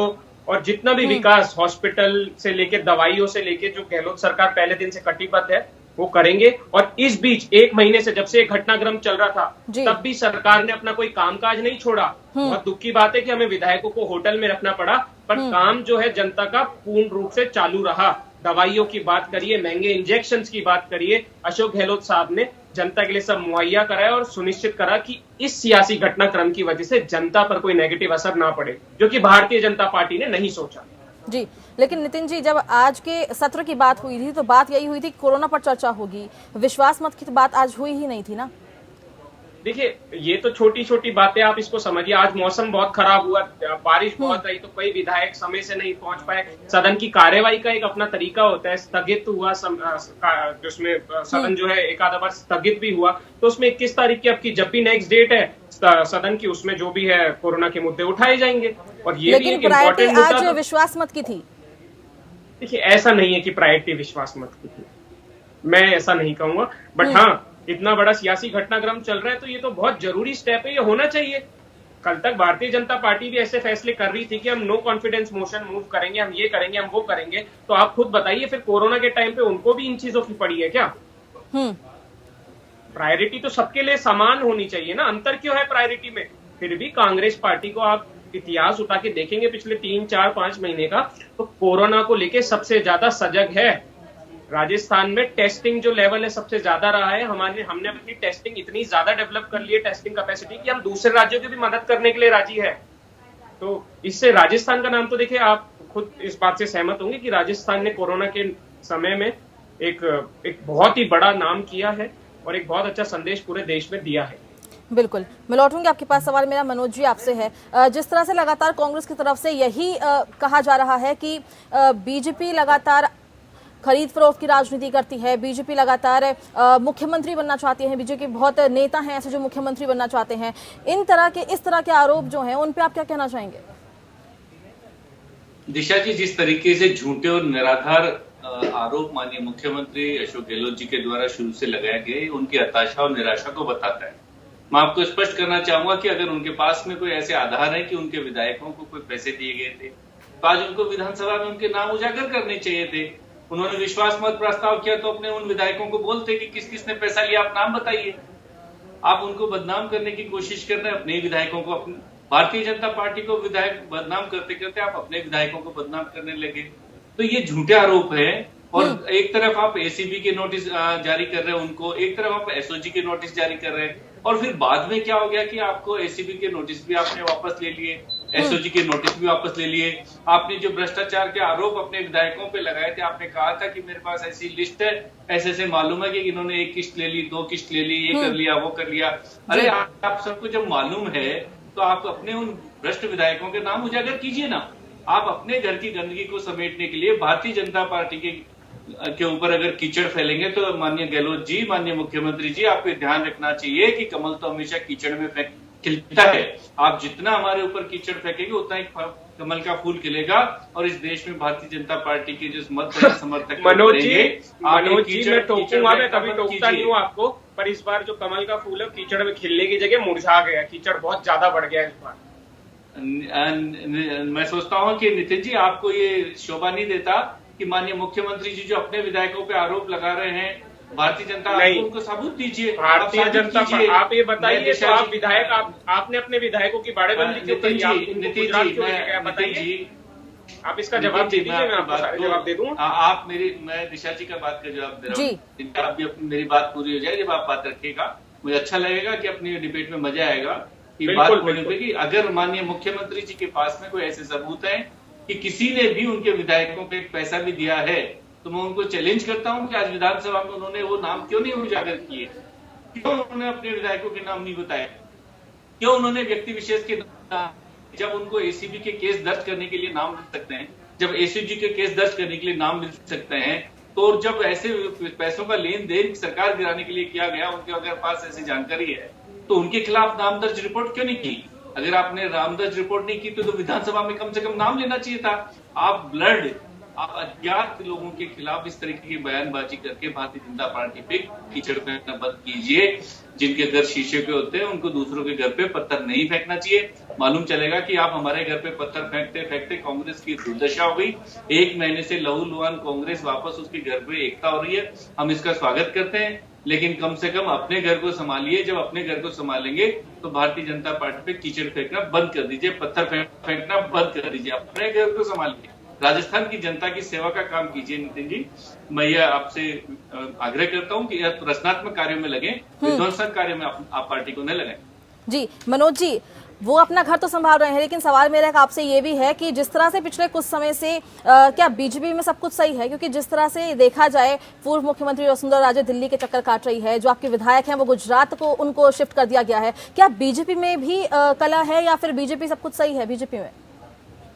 और जितना भी विकास हॉस्पिटल से लेके, दवाइयों से लेके, जो गहलोत सरकार पहले दिन से कटिबद्ध है वो करेंगे। और इस बीच 1 महीने से, जब से एक घटनाक्रम चल रहा था, तब भी सरकार ने अपना कोई कामकाज नहीं छोड़ा। बहुत दुख की बात है कि हमें विधायकों को होटल में रखना पड़ा, पर काम जो है जनता का पूर्ण रूप से चालू रहा। दवाइयों की बात करिए, महंगे इंजेक्शंस की बात करिए, अशोक गहलोत साहब ने जनता के लिए सब मुहैया कराया और सुनिश्चित करा कि इस सियासी घटनाक्रम की वजह से जनता पर कोई नेगेटिव असर ना पड़े, जो कि भारतीय जनता पार्टी ने नहीं सोचा। जी, लेकिन नितिन जी, जब आज के सत्र की बात हुई थी तो बात यही हुई थी कोरोना पर चर्चा होगी, विश्वास मत की तो बात आज हुई ही नहीं थी ना। देखिए, ये तो छोटी छोटी बातें आप इसको समझिए। आज मौसम बहुत खराब हुआ, बारिश बहुत रही, तो कई विधायक समय से नहीं पहुंच पाए। सदन की कार्यवाही का एक अपना तरीका होता है, स्थगित हुआ जिसमें सदन जो है एक आधा बार स्थगित भी हुआ, तो उसमें 21 तारीख की आपकी जब भी नेक्स्ट डेट है सदन की, उसमें जो भी है कोरोना के मुद्दे उठाए जाएंगे। और ये भी एक इम्पोर्टेंट मुद्दा आज विश्वास मत की थी। देखिए, ऐसा नहीं है कि प्रायोरिटी विश्वास मत की थी, मैं ऐसा नहीं कहूंगा, बट हाँ, इतना बड़ा सियासी घटनाक्रम चल रहा है तो ये तो बहुत जरूरी स्टेप है, ये होना चाहिए। कल तक भारतीय जनता पार्टी भी ऐसे फैसले कर रही थी कि हम नो कॉन्फिडेंस मोशन मूव करेंगे, हम ये करेंगे, हम वो करेंगे, तो आप खुद बताइए फिर कोरोना के टाइम पे उनको भी इन चीजों की पड़ी है क्या? प्रायोरिटी तो सबके लिए समान होनी चाहिए ना, अंतर क्यों है प्रायोरिटी में? फिर भी कांग्रेस पार्टी को आप इतिहास उठा के देखेंगे पिछले 3, 4, 5 महीने का, तो कोरोना को लेके सबसे ज्यादा सजग है। राजस्थान में टेस्टिंग जो लेवल है सबसे ज्यादा रहा है। हमने अपनी टेस्टिंग इतनी ज्यादा डेवलप कर ली है, टेस्टिंग कैपेसिटी, कि हम दूसरे राज्यों की भी मदद करने के लिए राजी है। तो इससे राजस्थान का नाम तो देखिए, आप खुद इस बात से सहमत होंगे कि राजस्थान ने कोरोना के समय में एक बहुत ही बड़ा नाम किया है और एक बहुत अच्छा संदेश पूरे देश में दिया है। बिल्कुल, मैं लौटूंगी आपके पास। सवाल मेरा मनोज जी आपसे है, जिस तरह से लगातार कांग्रेस की तरफ से यही कहा जा रहा है कि बीजेपी लगातार खरीद फरोख्त की राजनीति करती है, बीजेपी लगातार मुख्यमंत्री बनना चाहती है, बीजेपी के बहुत नेता हैं ऐसे जो मुख्यमंत्री बनना चाहते हैं, इस तरह के आरोप जो हैं उन पे आप क्या कहना चाहेंगे? दिशा जी, जिस तरीके से झूठे और निराधार आरोप माननीय मुख्यमंत्री अशोक गहलोत जी के द्वारा शुरू से लगाए गए, उनकी हताशा और निराशा को बताता है। मैं आपको स्पष्ट करना चाहूंगा कि अगर उनके पास में कोई ऐसे आधार है कि उनके विधायकों को कोई पैसे दिए गए थे, तो आज उनको विधानसभा में उनके नाम उजागर करने चाहिए थे। उन्होंने विश्वास मत प्रस्ताव किया तो अपने उन विधायकों को बोलते कि किस किसने पैसा लिया, आप नाम बताइए। आप उनको बदनाम करने की कोशिश कर रहे हैं, अपने विधायकों को, अपने भारतीय जनता पार्टी को विधायक बदनाम करते करते आप अपने विधायकों को बदनाम करने लगे। तो ये झूठे आरोप है। और एक तरफ आप एसीबी के नोटिस जारी कर रहे हैं उनको, एक तरफ आप एसओजी के नोटिस जारी कर रहे हैं, और फिर बाद में क्या हो गया कि आपको एसीबी के नोटिस भी आपने वापस ले लिए, एसओजी के नोटिस भी वापस ले लिए। आपने जो भ्रष्टाचार के आरोप अपने विधायकों पे लगाए थे, आपने कहा था कि मेरे पास ऐसी लिस्ट है, ऐसे मालूम है कि इन्होंने 1 किस्त ले ली, 2 किस्त ले ली, ये कर लिया, वो कर लिया। अरे आप सबको जब मालूम है तो आप अपने उन भ्रष्ट विधायकों के नाम उजागर कीजिए ना। आप अपने घर की गंदगी को समेटने के लिए भारतीय जनता पार्टी के ऊपर अगर कीचड़ फैलेंगे, तो माननीय गहलोत जी, माननीय मुख्यमंत्री जी, आपको ध्यान रखना चाहिए कि कमल तो हमेशा कीचड़ में खिलता है। आप जितना हमारे ऊपर कीचड़ फेंकेंगे उतना ही कमल का फूल खिलेगा, और इस देश में भारतीय जनता पार्टी के जो समर्थक मनोज जी, मैं टोकूंगा, मैं कभी टोकता नहीं हूँ आपको, पर इस बार जो कमल का फूल है कीचड़ में खिलने की जगह मुरझा गया, कीचड़ बहुत ज्यादा बढ़ गया इस बार। मैं सोचता हूँ कि नितिन जी, आपको ये शोभा नहीं देता कि माननीय मुख्यमंत्री जी जो अपने विधायकों पे आरोप लगा रहे हैं, भारतीय जनता पार्टी उनको सबूत दीजिए। भारतीय जनता पार्टी, आप ये बताइए, तो आप विधायक, आपने अपने विधायकों की बाड़ेबंदी क्यों करी? नितिन जी, आप इसका जवाब दे दीजिए, मैं आपको सारे जवाब दे दूं। आप मैं दिशा जी का बात का जवाब दे रहा हूँ, आप भी अपनी मेरी बात पूरी हो जाए, जब आप बात रखिएगा मुझे अच्छा लगेगा कि अपनी डिबेट में मजा आएगा कि बात बोलने पे कि अगर माननीय मुख्यमंत्री जी के पास में कोई ऐसे सबूत है कि किसी ने भी उनके विधायकों को पैसा भी दिया है, तो मैं उनको चैलेंज करता हूं कि आज विधानसभा में उन्होंने वो नाम क्यों नहीं उजागर किए, क्यों उन्होंने अपने विधायकों के नाम नहीं बताए, क्यों उन्होंने व्यक्ति विशेष के नाम, जब उनको एसीबी के केस दर्ज करने के लिए नाम मिल सकते हैं, जब एसीजी के केस दर्ज करने के लिए नाम मिल सकते हैं, तो जब ऐसे पैसों का लेन देन सरकार गिराने के लिए किया गया, उनके अगर पास ऐसी जानकारी है तो उनके खिलाफ नाम दर्ज रिपोर्ट क्यों नहीं की? अगर आपने नाम दर्ज रिपोर्ट नहीं की तो विधानसभा में कम से कम नाम लेना चाहिए था। आप अज्ञात लोगों के खिलाफ इस तरीके की बयानबाजी करके भारतीय जनता पार्टी पे कीचड़ फेंकना बंद कीजिए। जिनके घर शीशे पे होते हैं उनको दूसरों के घर पे पत्थर नहीं फेंकना चाहिए। मालूम चलेगा कि आप हमारे घर पे पत्थर फेंकते फेंकते कांग्रेस की दुर्दशा हो गई। 1 महीने से लहूलुहान कांग्रेस वापस उसके घर पे एकता हो रही है, हम इसका स्वागत करते हैं, लेकिन कम से कम अपने घर को संभालिए। जब अपने घर को संभालेंगे तो भारतीय जनता पार्टी पे कीचड़ फेंकना बंद कर दीजिए, पत्थर फेंकना बंद कर दीजिए, अपने घर को संभालिए, राजस्थान की जनता की सेवा का काम कीजिए। नितिन जी, मैं यह आपसे आग्रह करता हूं कि रचनात्मक कार्यों में लगे, विध्वंसक कार्य में आप पार्टी को न लगाएं। जी मनोज जी, वो अपना घर तो संभाल रहे हैं, लेकिन सवाल मेरा आपसे ये भी है कि जिस तरह से पिछले कुछ समय से क्या बीजेपी में सब कुछ सही है? क्योंकि जिस तरह से देखा जाए, पूर्व मुख्यमंत्री वसुंधरा राजे दिल्ली के चक्कर काट रही है, जो आपके विधायक हैं वो गुजरात को उनको शिफ्ट कर दिया गया है। क्या बीजेपी में भी कला है या फिर बीजेपी सब कुछ सही है बीजेपी में?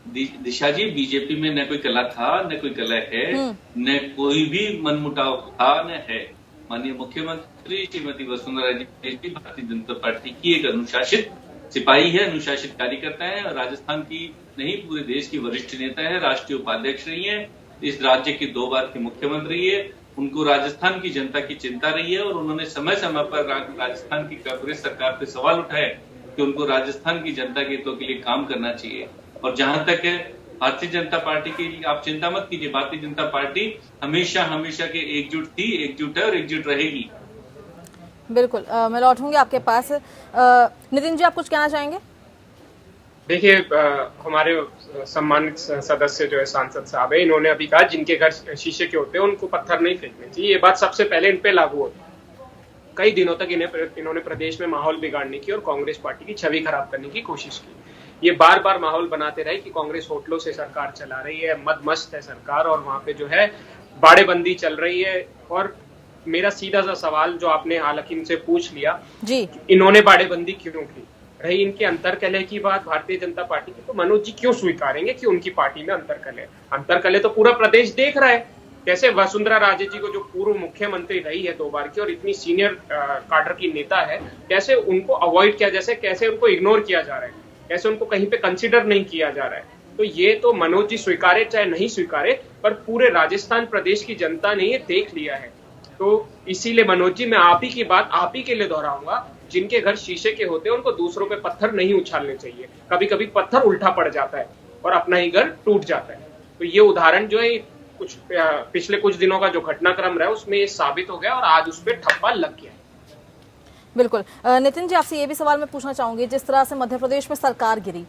दिशा जी, बीजेपी में न कोई कला था, न कोई कला है, न कोई भी मनमुटाव था, न है। माननीय मुख्यमंत्री श्रीमती वसुंधरा राजे जी भारतीय जनता पार्टी की एक अनुशासित सिपाही है, अनुशासित कार्यकर्ता है और राजस्थान की नहीं पूरे देश की वरिष्ठ नेता है, राष्ट्रीय उपाध्यक्ष रही है, इस राज्य की 2 बार की मुख्यमंत्री है। उनको राजस्थान की जनता की चिंता रही है और उन्होंने समय समय पर राजस्थान की कांग्रेस सरकार पे सवाल उठाए कि उनको राजस्थान की जनता के हितों के लिए काम करना चाहिए। और जहां तक है भारतीय जनता पार्टी की, आप चिंता मत कीजिए, भारतीय जनता पार्टी हमेशा हमेशा के एकजुट थी, एकजुट है और एकजुट रहेगी। बिल्कुल, मैं लौटूंगी आपके पास। नितिन जी, आप कुछ कहना चाहेंगे? देखिए, हमारे सम्मानित सदस्य जो है सांसद साहब है, इन्होंने अभी कहा जिनके घर शीशे के होते हैं उनको पत्थर नहीं फेंकने चाहिए। ये बात सबसे पहले इन पे लागू होती है। कई दिनों तक इन्होंने प्रदेश में माहौल बिगाड़ने की और कांग्रेस पार्टी की छवि खराब करने की कोशिश की। ये बार बार माहौल बनाते रहे कि कांग्रेस होटलों से सरकार चला रही है, मद मस्त है सरकार और वहां पे जो है बाड़ेबंदी चल रही है। और मेरा सीधा सा सवाल जो आपने हालांकि इनसे पूछ लिया जी, इन्होंने बाड़ेबंदी क्यों की? रही इनके अंतरकलह की बात भारतीय जनता पार्टी की, तो मनोज जी क्यों स्वीकारेंगे कि उनकी पार्टी में अंतरकलह तो पूरा प्रदेश देख रहा है। कैसे वसुंधरा राजे जी को, जो पूर्व मुख्यमंत्री रही है 2 बार की और इतनी सीनियर काडर की नेता है, कैसे उनको अवॉइड किया, कैसे उनको इग्नोर किया जा रहा है, कैसे उनको कहीं पे कंसिडर नहीं किया जा रहा है। तो ये तो मनोज जी स्वीकारे चाहे नहीं स्वीकारे, पर पूरे राजस्थान प्रदेश की जनता ने ये देख लिया है। तो इसीलिए मनोज जी, मैं आप ही की बात आप ही के लिए दोहराऊंगा, जिनके घर शीशे के होते हैं उनको दूसरों पे पत्थर नहीं उछालने चाहिए। कभी कभी पत्थर उल्टा पड़ जाता है और अपना ही घर टूट जाता है। तो ये उदाहरण जो है पिछले कुछ दिनों का जो घटनाक्रम रहा है उसमें ये साबित हो गया और आज उस पर ठप्पा लग गया। बिल्कुल। नितिन जी, आपसे ये भी सवाल मैं पूछना चाहूंगी, जिस तरह से मध्य प्रदेश में सरकार गिरी,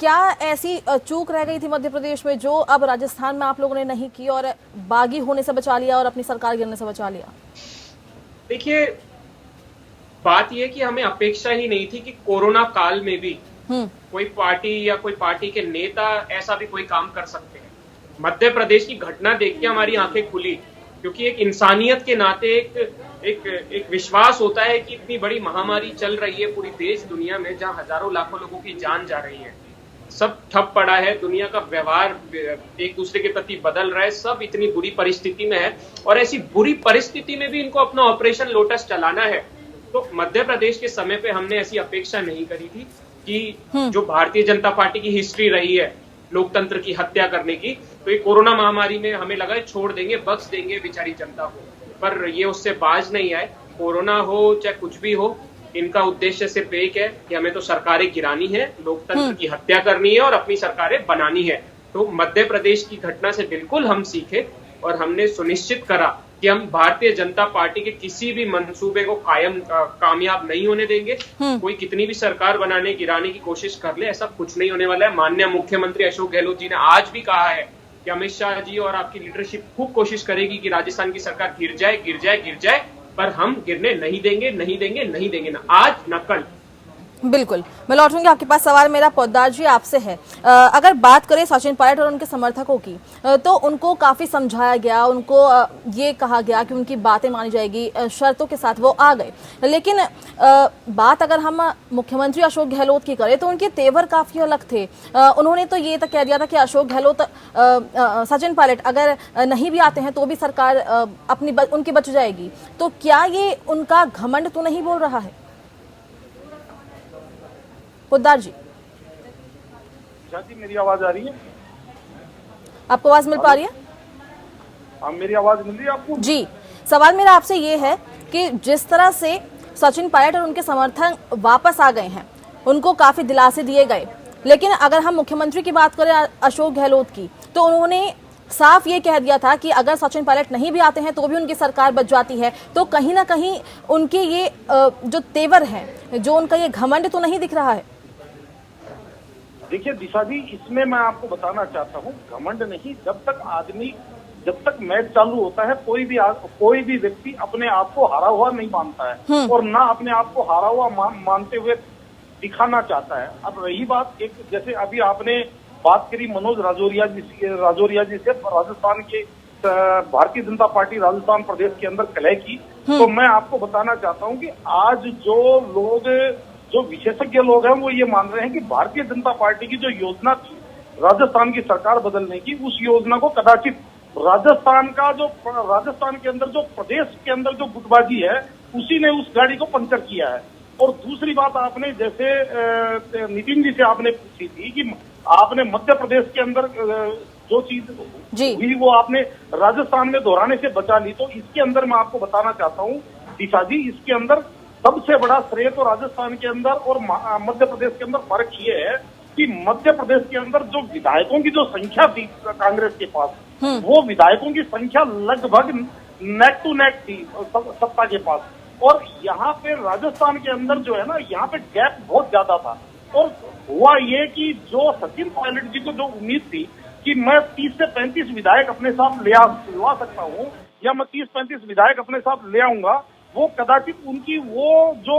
क्या ऐसी चूक रह गई थी मध्य प्रदेश में जो अब राजस्थान में आप लोगों ने नहीं की और बागी होने से बचा लिया और अपनी सरकार गिरने से बचा लिया? देखिए, बात यह कि हमें अपेक्षा ही नहीं थी कि कोरोना काल में भी कोई पार्टी या कोई पार्टी के नेता ऐसा भी कोई काम कर सकते हैं। मध्य प्रदेश की घटना देख के हमारी आंखें खुली, क्योंकि एक इंसानियत के नाते एक विश्वास होता है कि इतनी बड़ी महामारी चल रही है पूरी देश दुनिया में, जहां हजारों लाखों लोगों की जान जा रही है, सब ठप पड़ा है, दुनिया का व्यवहार एक दूसरे के प्रति बदल रहा है, सब इतनी बुरी परिस्थिति में है और ऐसी बुरी परिस्थिति में भी इनको अपना ऑपरेशन लोटस चलाना है। तो मध्य प्रदेश के समय पे हमने ऐसी अपेक्षा नहीं करी थी कि जो भारतीय जनता पार्टी की हिस्ट्री रही है लोकतंत्र की हत्या करने की, तो ये कोरोना महामारी में हमें लगा छोड़ देंगे, बख्श देंगे बेचारी जनता को, पर ये उससे बाज नहीं आए। कोरोना हो चाहे कुछ भी हो, इनका उद्देश्य सिर्फ एक है कि हमें तो सरकारें गिरानी है, लोकतंत्र की हत्या करनी है और अपनी सरकारें बनानी है। तो मध्य प्रदेश की घटना से बिल्कुल हम सीखे और हमने सुनिश्चित करा कि हम भारतीय जनता पार्टी के किसी भी मंसूबे को कामयाब नहीं होने देंगे। कोई कितनी भी सरकार बनाने गिराने की कोशिश कर ले, ऐसा कुछ नहीं होने वाला है। माननीय मुख्यमंत्री अशोक गहलोत जी ने आज भी कहा है कि अमित शाह जी और आपकी लीडरशिप खूब कोशिश करेगी कि राजस्थान की सरकार गिर जाए, पर हम गिरने नहीं देंगे ना आज ना कल। बिल्कुल, मैं लौटूंगी आपके पास। सवाल मेरा पोद्दार जी आपसे है, अगर बात करें सचिन पायलट और उनके समर्थकों की, तो उनको काफी समझाया गया, उनको ये कहा गया कि उनकी बातें मानी जाएगी, शर्तों के साथ वो आ गए। लेकिन बात अगर हम मुख्यमंत्री अशोक गहलोत की करें तो उनके तेवर काफी अलग थे। उन्होंने तो ये तक कह दिया था कि अशोक गहलोत सचिन पायलट अगर नहीं भी आते हैं तो भी सरकार उनकी बच जाएगी। तो क्या ये उनका घमंड तो नहीं बोल रहा है? पोद्दार जी, मेरी आवाज आ रही है? आपको आवाज मिल पा रही है? हाँ, मेरी आवाज मिल रही है आपको? जी, सवाल मेरा आपसे ये है कि जिस तरह से सचिन पायलट और उनके समर्थक वापस आ गए हैं, उनको काफी दिलासे दिए गए, लेकिन अगर हम मुख्यमंत्री की बात करें अशोक गहलोत की, तो उन्होंने साफ ये कह दिया था कि अगर सचिन पायलट नहीं भी आते हैं तो भी उनकी सरकार बच जाती है। तो कहीं ना कहीं उनके ये जो तेवर है, जो उनका ये घमंड तो नहीं दिख रहा है? देखिए दिशा जी, इसमें मैं आपको बताना चाहता हूँ, घमंड नहीं, जब तक मैच चालू होता है कोई भी व्यक्ति अपने आप को हारा हुआ नहीं मानता है और ना अपने आप को हारा हुआ मानते हुए दिखाना चाहता है। अब रही बात एक, जैसे अभी आपने बात करी मनोज राजौरिया जी से राजस्थान के भारतीय जनता पार्टी राजस्थान प्रदेश के अंदर कलह की, तो मैं आपको बताना चाहता हूं कि आज जो विशेषज्ञ लोग हैं वो ये मान रहे हैं कि भारतीय जनता पार्टी की जो योजना थी राजस्थान की सरकार बदलने की, उस योजना को कदाचित राजस्थान के अंदर जो प्रदेश के अंदर जो गुटबाजी है उसी ने उस गाड़ी को पंचर किया है। और दूसरी बात, आपने जैसे नितिन जी से आपने पूछी थी कि आपने मध्य प्रदेश के अंदर जो चीज हुई वो आपने राजस्थान में दोहराने से बचा ली, तो इसके अंदर मैं आपको बताना चाहता हूँ दिशा जी, इसके अंदर सबसे बड़ा श्रेय तो राजस्थान के अंदर और मध्य प्रदेश के अंदर फर्क ये है कि मध्य प्रदेश के अंदर जो विधायकों की जो संख्या थी कांग्रेस के पास, वो विधायकों की संख्या लगभग नेक टू नेक थी सत्ता के पास। और यहाँ पे राजस्थान के अंदर जो है ना, यहाँ पे गैप बहुत ज्यादा था। और हुआ ये कि जो सचिन पायलट जी को जो उम्मीद थी कि मैं 30 से 35 विधायक अपने साथ ला सकता हूँ या मैं 30-35 विधायक अपने साथ ले आऊंगा, वो कदाचित उनकी वो जो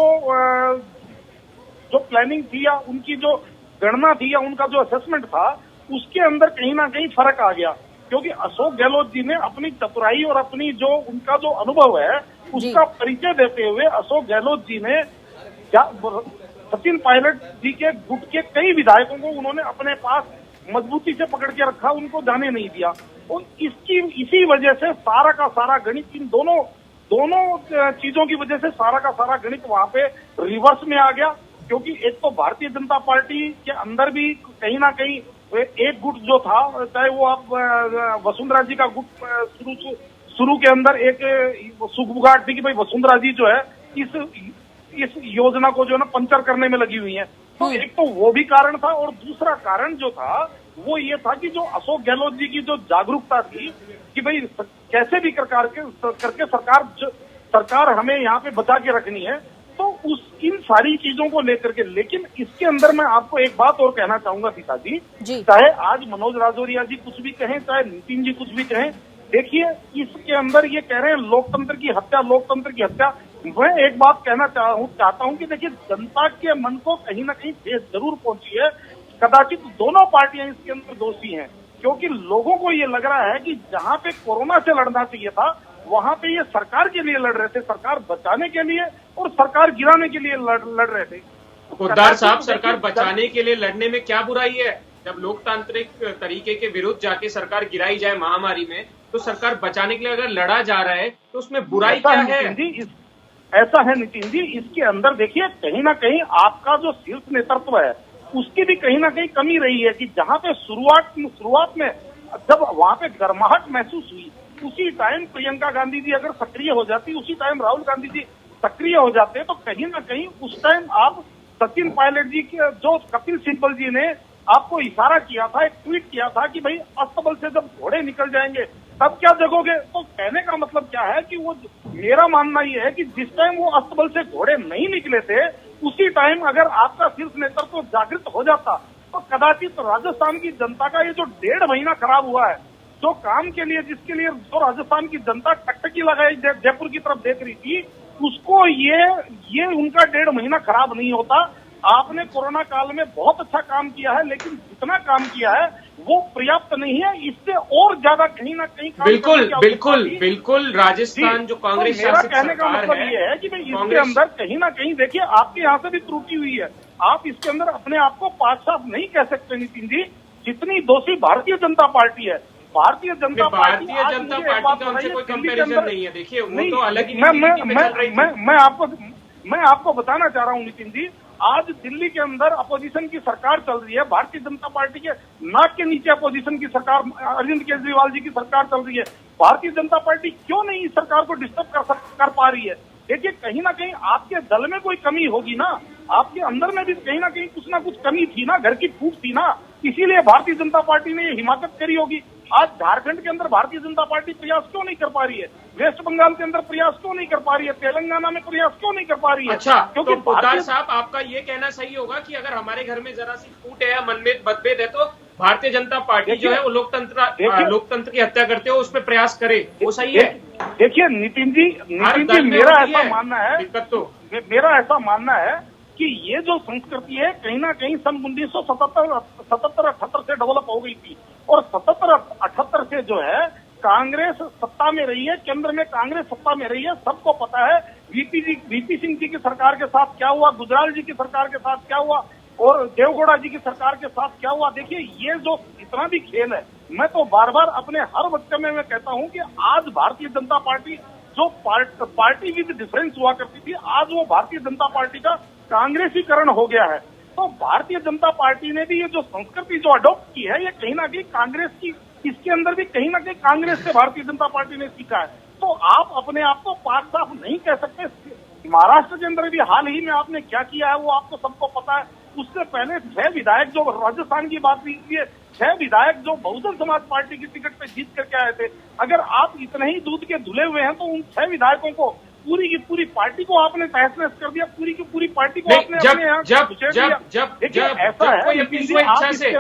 प्लानिंग थी या उनकी जो गणना थी या उनका जो असेसमेंट था, उसके अंदर कहीं ना कहीं फर्क आ गया। क्योंकि अशोक गहलोत जी ने अपनी चतुराई और अपनी जो उनका जो अनुभव है उसका परिचय देते हुए अशोक गहलोत जी ने सचिन पायलट जी के गुट के कई विधायकों को उन्होंने अपने पास मजबूती से पकड़ के रखा, उनको जाने नहीं दिया। और इसी वजह से सारा का सारा गणित, इन दोनों चीजों की वजह से सारा का सारा गणित वहां पे रिवर्स में आ गया। क्योंकि एक तो भारतीय जनता पार्टी के अंदर भी कहीं ना कहीं एक गुट जो था, चाहे वो आप वसुंधरा जी का गुट शुरू के अंदर एक सुगबुगाहट थी कि भाई वसुंधरा जी जो है इस योजना को जो है ना पंचर करने में लगी हुई है, तो एक तो वो भी कारण था। और दूसरा कारण जो था वो ये था कि जो अशोक गहलोत जी की जो जागरूकता थी कि भाई कैसे भी करके सरकार हमें यहाँ पे बचा के रखनी है, तो इन सारी चीजों को लेकर के। लेकिन इसके अंदर मैं आपको एक बात और कहना चाहूंगा सीता जी, चाहे आज मनोज राजौरिया जी कुछ भी कहें, चाहे नितिन जी कुछ भी कहें, देखिए इसके अंदर ये कह रहे हैं लोकतंत्र की हत्या। मैं एक बात कहना चाहता हूं कि देखिए जनता के मन को कहीं ना कहीं ठेस जरूर पहुंची है। कदाचित दोनों पार्टियां इसके अंदर दोषी हैं, क्योंकि लोगों को ये लग रहा है कि जहां पे कोरोना से लड़ना चाहिए था वहां पे ये सरकार के लिए लड़ रहे थे, सरकार बचाने के लिए और सरकार गिराने के लिए लड़ रहे थे। पोद्दार साहब, सरकार बचाने के लिए लड़ने में क्या बुराई है? जब लोकतांत्रिक तरीके के विरुद्ध जाके सरकार गिराई जाए महामारी में, तो सरकार बचाने के लिए अगर लड़ा जा रहा है तो उसमें बुराई क्या है? ऐसा है नितिन जी, इसके अंदर देखिए कहीं ना कहीं आपका जो शीर्ष नेतृत्व है उसकी भी कहीं ना कहीं कमी रही है कि जहां पे शुरुआत में जब वहां पे गर्माहट महसूस हुई, उसी टाइम प्रियंका गांधी जी अगर सक्रिय हो जाती, उसी टाइम राहुल गांधी जी सक्रिय हो जाते, तो कहीं ना कहीं उस टाइम आप सचिन पायलट जी के जो कपिल सिब्बल जी ने आपको इशारा किया था, एक ट्वीट किया था कि भाई अस्तबल से जब घोड़े निकल जाएंगे तब क्या जगोगे। तो कहने का मतलब क्या है कि वो, मेरा मानना ये है कि जिस टाइम वो अस्तबल से घोड़े नहीं निकले थे, उसी टाइम अगर आपका शीर्ष नेतृत्व जागृत हो जाता तो कदाचित राजस्थान की जनता का ये जो 1.5 महीना खराब हुआ है, जो काम के लिए जिसके लिए जो राजस्थान की जनता टकटकी लगाई जयपुर की तरफ देख रही थी, उसको ये उनका 1.5 महीना खराब नहीं होता। आपने कोरोना काल में बहुत अच्छा काम किया है, लेकिन जितना काम किया है वो पर्याप्त नहीं है, इससे और ज्यादा कहीं ना कहीं बिल्कुल राजस्थान जो कांग्रेस शासित कहने का मतलब ये है कि भाई इसके अंदर कहीं ना कहीं देखिए आपके यहाँ से भी त्रुटि हुई है। आप इसके अंदर अपने आप को पाक साफ नहीं कह सकते नितिन जी, जितनी दोषी भारतीय जनता पार्टी है। भारतीय जनता पार्टी का उनसे कोई कंपैरिजन नहीं है। देखिए वो तो अलग ही मैं आपको बताना चाह रहा हूँ नितिन जी, आज दिल्ली के अंदर अपोजिशन की सरकार चल रही है, भारतीय जनता पार्टी के नाक के नीचे अपोजिशन की सरकार, अरविंद केजरीवाल जी की सरकार चल रही है। भारतीय जनता पार्टी क्यों नहीं इस सरकार को डिस्टर्ब कर पा रही है? देखिए कहीं ना कहीं आपके दल में कोई कमी होगी ना, आपके अंदर में भी कहीं ना कहीं कुछ ना कुछ कमी थी ना, घर की फूट थी ना, इसीलिए भारतीय जनता पार्टी ने ये हिमाकत करी होगी। आज झारखंड के अंदर भारतीय जनता पार्टी प्रयास क्यों नहीं कर पा रही है? वेस्ट बंगाल के अंदर प्रयास क्यों नहीं कर पा रही है? तेलंगाना में प्रयास क्यों नहीं कर पा रही है? अच्छा, क्योंकि पोद्दार साहब आपका ये कहना सही होगा कि अगर हमारे घर में जरा सी फूट है या मतभेद है तो भारतीय जनता पार्टी जो है वो लोकतंत्र की हत्या करते हो, उस पर प्रयास करे, वो सही है? देखिए नितिन जी मेरा ऐसा मानना है कि ये जो संस्कृति है कहीं ना कहीं सन 1977-78 से डेवलप हो गई थी, और 77-78 से जो है कांग्रेस सत्ता में रही है, केंद्र में कांग्रेस सत्ता में रही है। सबको पता है वीपी सिंह जी की सरकार के साथ क्या हुआ, गुजराल जी की सरकार के साथ क्या हुआ, और देवगौड़ा जी की सरकार के साथ क्या हुआ। देखिए, ये जो इतना भी खेल है, मैं तो बार बार अपने हर वक्तव्य में कहता हूं कि आज भारतीय जनता पार्टी जो पार्टी विद डिफरेंस हुआ करती थी, आज वो भारतीय जनता पार्टी का कांग्रेसीकरण हो गया है। तो भारतीय जनता पार्टी ने भी ये जो संस्कृति जो अडॉप्ट की है, ये कहीं ना कहीं कांग्रेस की, इसके अंदर भी कहीं ना कहीं कांग्रेस से भारतीय जनता पार्टी ने सीखा है। तो आप अपने आप को पाक साफ नहीं कह सकते। महाराष्ट्र के अंदर भी हाल ही में आपने क्या किया है वो आपको सबको पता है। उससे पहले 6 विधायक जो राजस्थान की बात कीजिए, 6 विधायक जो बहुजन समाज पार्टी की टिकट पे जीत करके आए थे, अगर आप इतने ही दूध के धुले हुए हैं तो उन 6 विधायकों को, पूरी की पूरी पार्टी को आपने तहस नहस कर दिया, पूरी की पूरी पार्टी को आपने अपने यहाँ जब कोई अपनी स्वेच्छा से,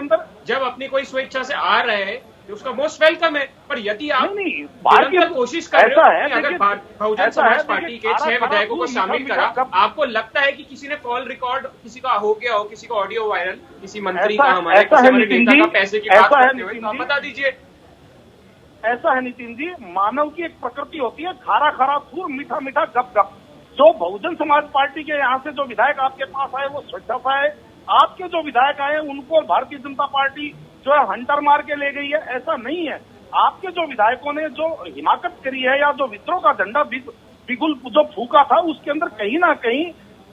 जब अपनी कोई स्वेच्छा से आ रहे हैं तो उसका मोस्ट वेलकम है। पर यदि आप निरंतर कोशिश कर रहे हो कि अगर बहुजन समाज पार्टी के 6 विधायकों को शामिल करा, आपको लगता है कि किसी ने कॉल रिकॉर्ड, किसी का हो गया हो, किसी का ऑडियो वायरल, किसी मंत्री का, हमारे नेता का पैसे की बात करते हुए, तो आप बता दीजिए। ऐसा है नितिन जी, मानव की एक प्रकृति होती है, खारा खारा थूर, मीठा मीठा गप गप। जो बहुजन समाज पार्टी के यहाँ से जो विधायक आपके पास आए वो स्वेच्छा से आए, आपके जो विधायक आए उनको भारतीय जनता पार्टी जो है हंटर मार के ले गई है, ऐसा नहीं है। आपके जो विधायकों ने जो हिमाकत करी है या जो विद्रोह का झंडा बिगुल जो फूका था, उसके अंदर कहीं ना कहीं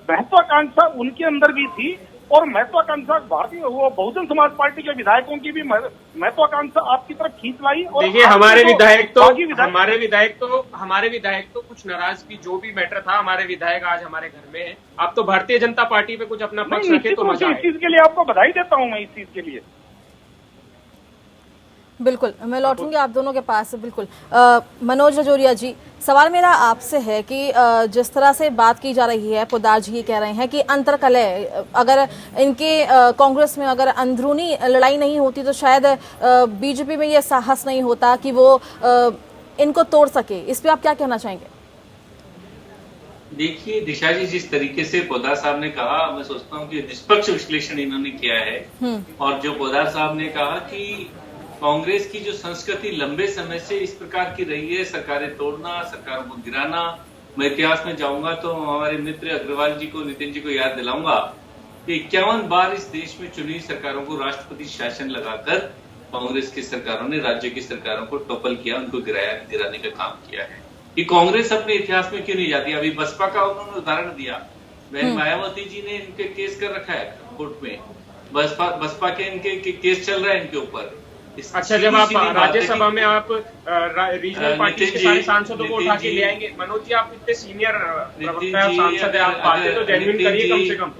महत्वाकांक्षा उनके अंदर भी थी, और महत्वाकांक्षा भारतीय वो बहुजन समाज पार्टी के विधायकों की भी महत्वाकांक्षा आपकी तरफ खींच लाई। और देखिए, हमारे विधायक तो कुछ नाराजगी, जो भी मैटर था, हमारे विधायक आज हमारे घर में है। आप तो भारतीय जनता पार्टी पे कुछ अपना पक्ष रखे तो मजा आए। इस चीज के लिए आपको बधाई देता हूँ मैं, इस चीज के लिए। बिल्कुल, मैं लौटूंगी आप दोनों के पास। बिल्कुल, मनोज जजोरिया जी, सवाल मेरा आपसे है कि जिस तरह से बात की जा रही है, पोद्दार जी ये कह रहे हैं कि अंतरकलह, अगर इनके कांग्रेस में अगर अंदरूनी लड़ाई नहीं होती तो शायद बीजेपी में ये साहस नहीं होता कि वो इनको तोड़ सके। इस पे आप क्या कहना चाहेंगे? देखिए दिशा जी, जिस तरीके से पोद्दार साहब ने कहा, मैं सोचता हूँ कि निष्पक्ष विश्लेषण इन्होंने किया है। और जो पोद्दार साहब ने कहा कि कांग्रेस की जो संस्कृति लंबे समय से इस प्रकार की रही है, सरकारें तोड़ना, सरकारों को गिराना। मैं इतिहास में जाऊंगा तो हमारे मित्र अग्रवाल जी को, नितिन जी को याद दिलाऊंगा कि 51 बार इस देश में चुनी सरकारों को राष्ट्रपति शासन लगाकर कांग्रेस की सरकारों ने राज्य की सरकारों को टॉपल किया, उनको गिराने का काम किया है। कि कांग्रेस अपने इतिहास में क्यों नहीं जाती? अभी बसपा का उन्होंने उदाहरण दिया, बहन मायावती जी ने इनके केस कर रखा है कोर्ट में, बसपा के इनके केस चल रहा है इनके ऊपर। अच्छा, जब आप राज्यसभा में आप रीजनल पार्टी के सारे सांसदों को उठा के ले आएंगे, मनोज जी आप इतने सीनियर सांसद है, आप बातें तो जेन्युइन करिए कम से कम।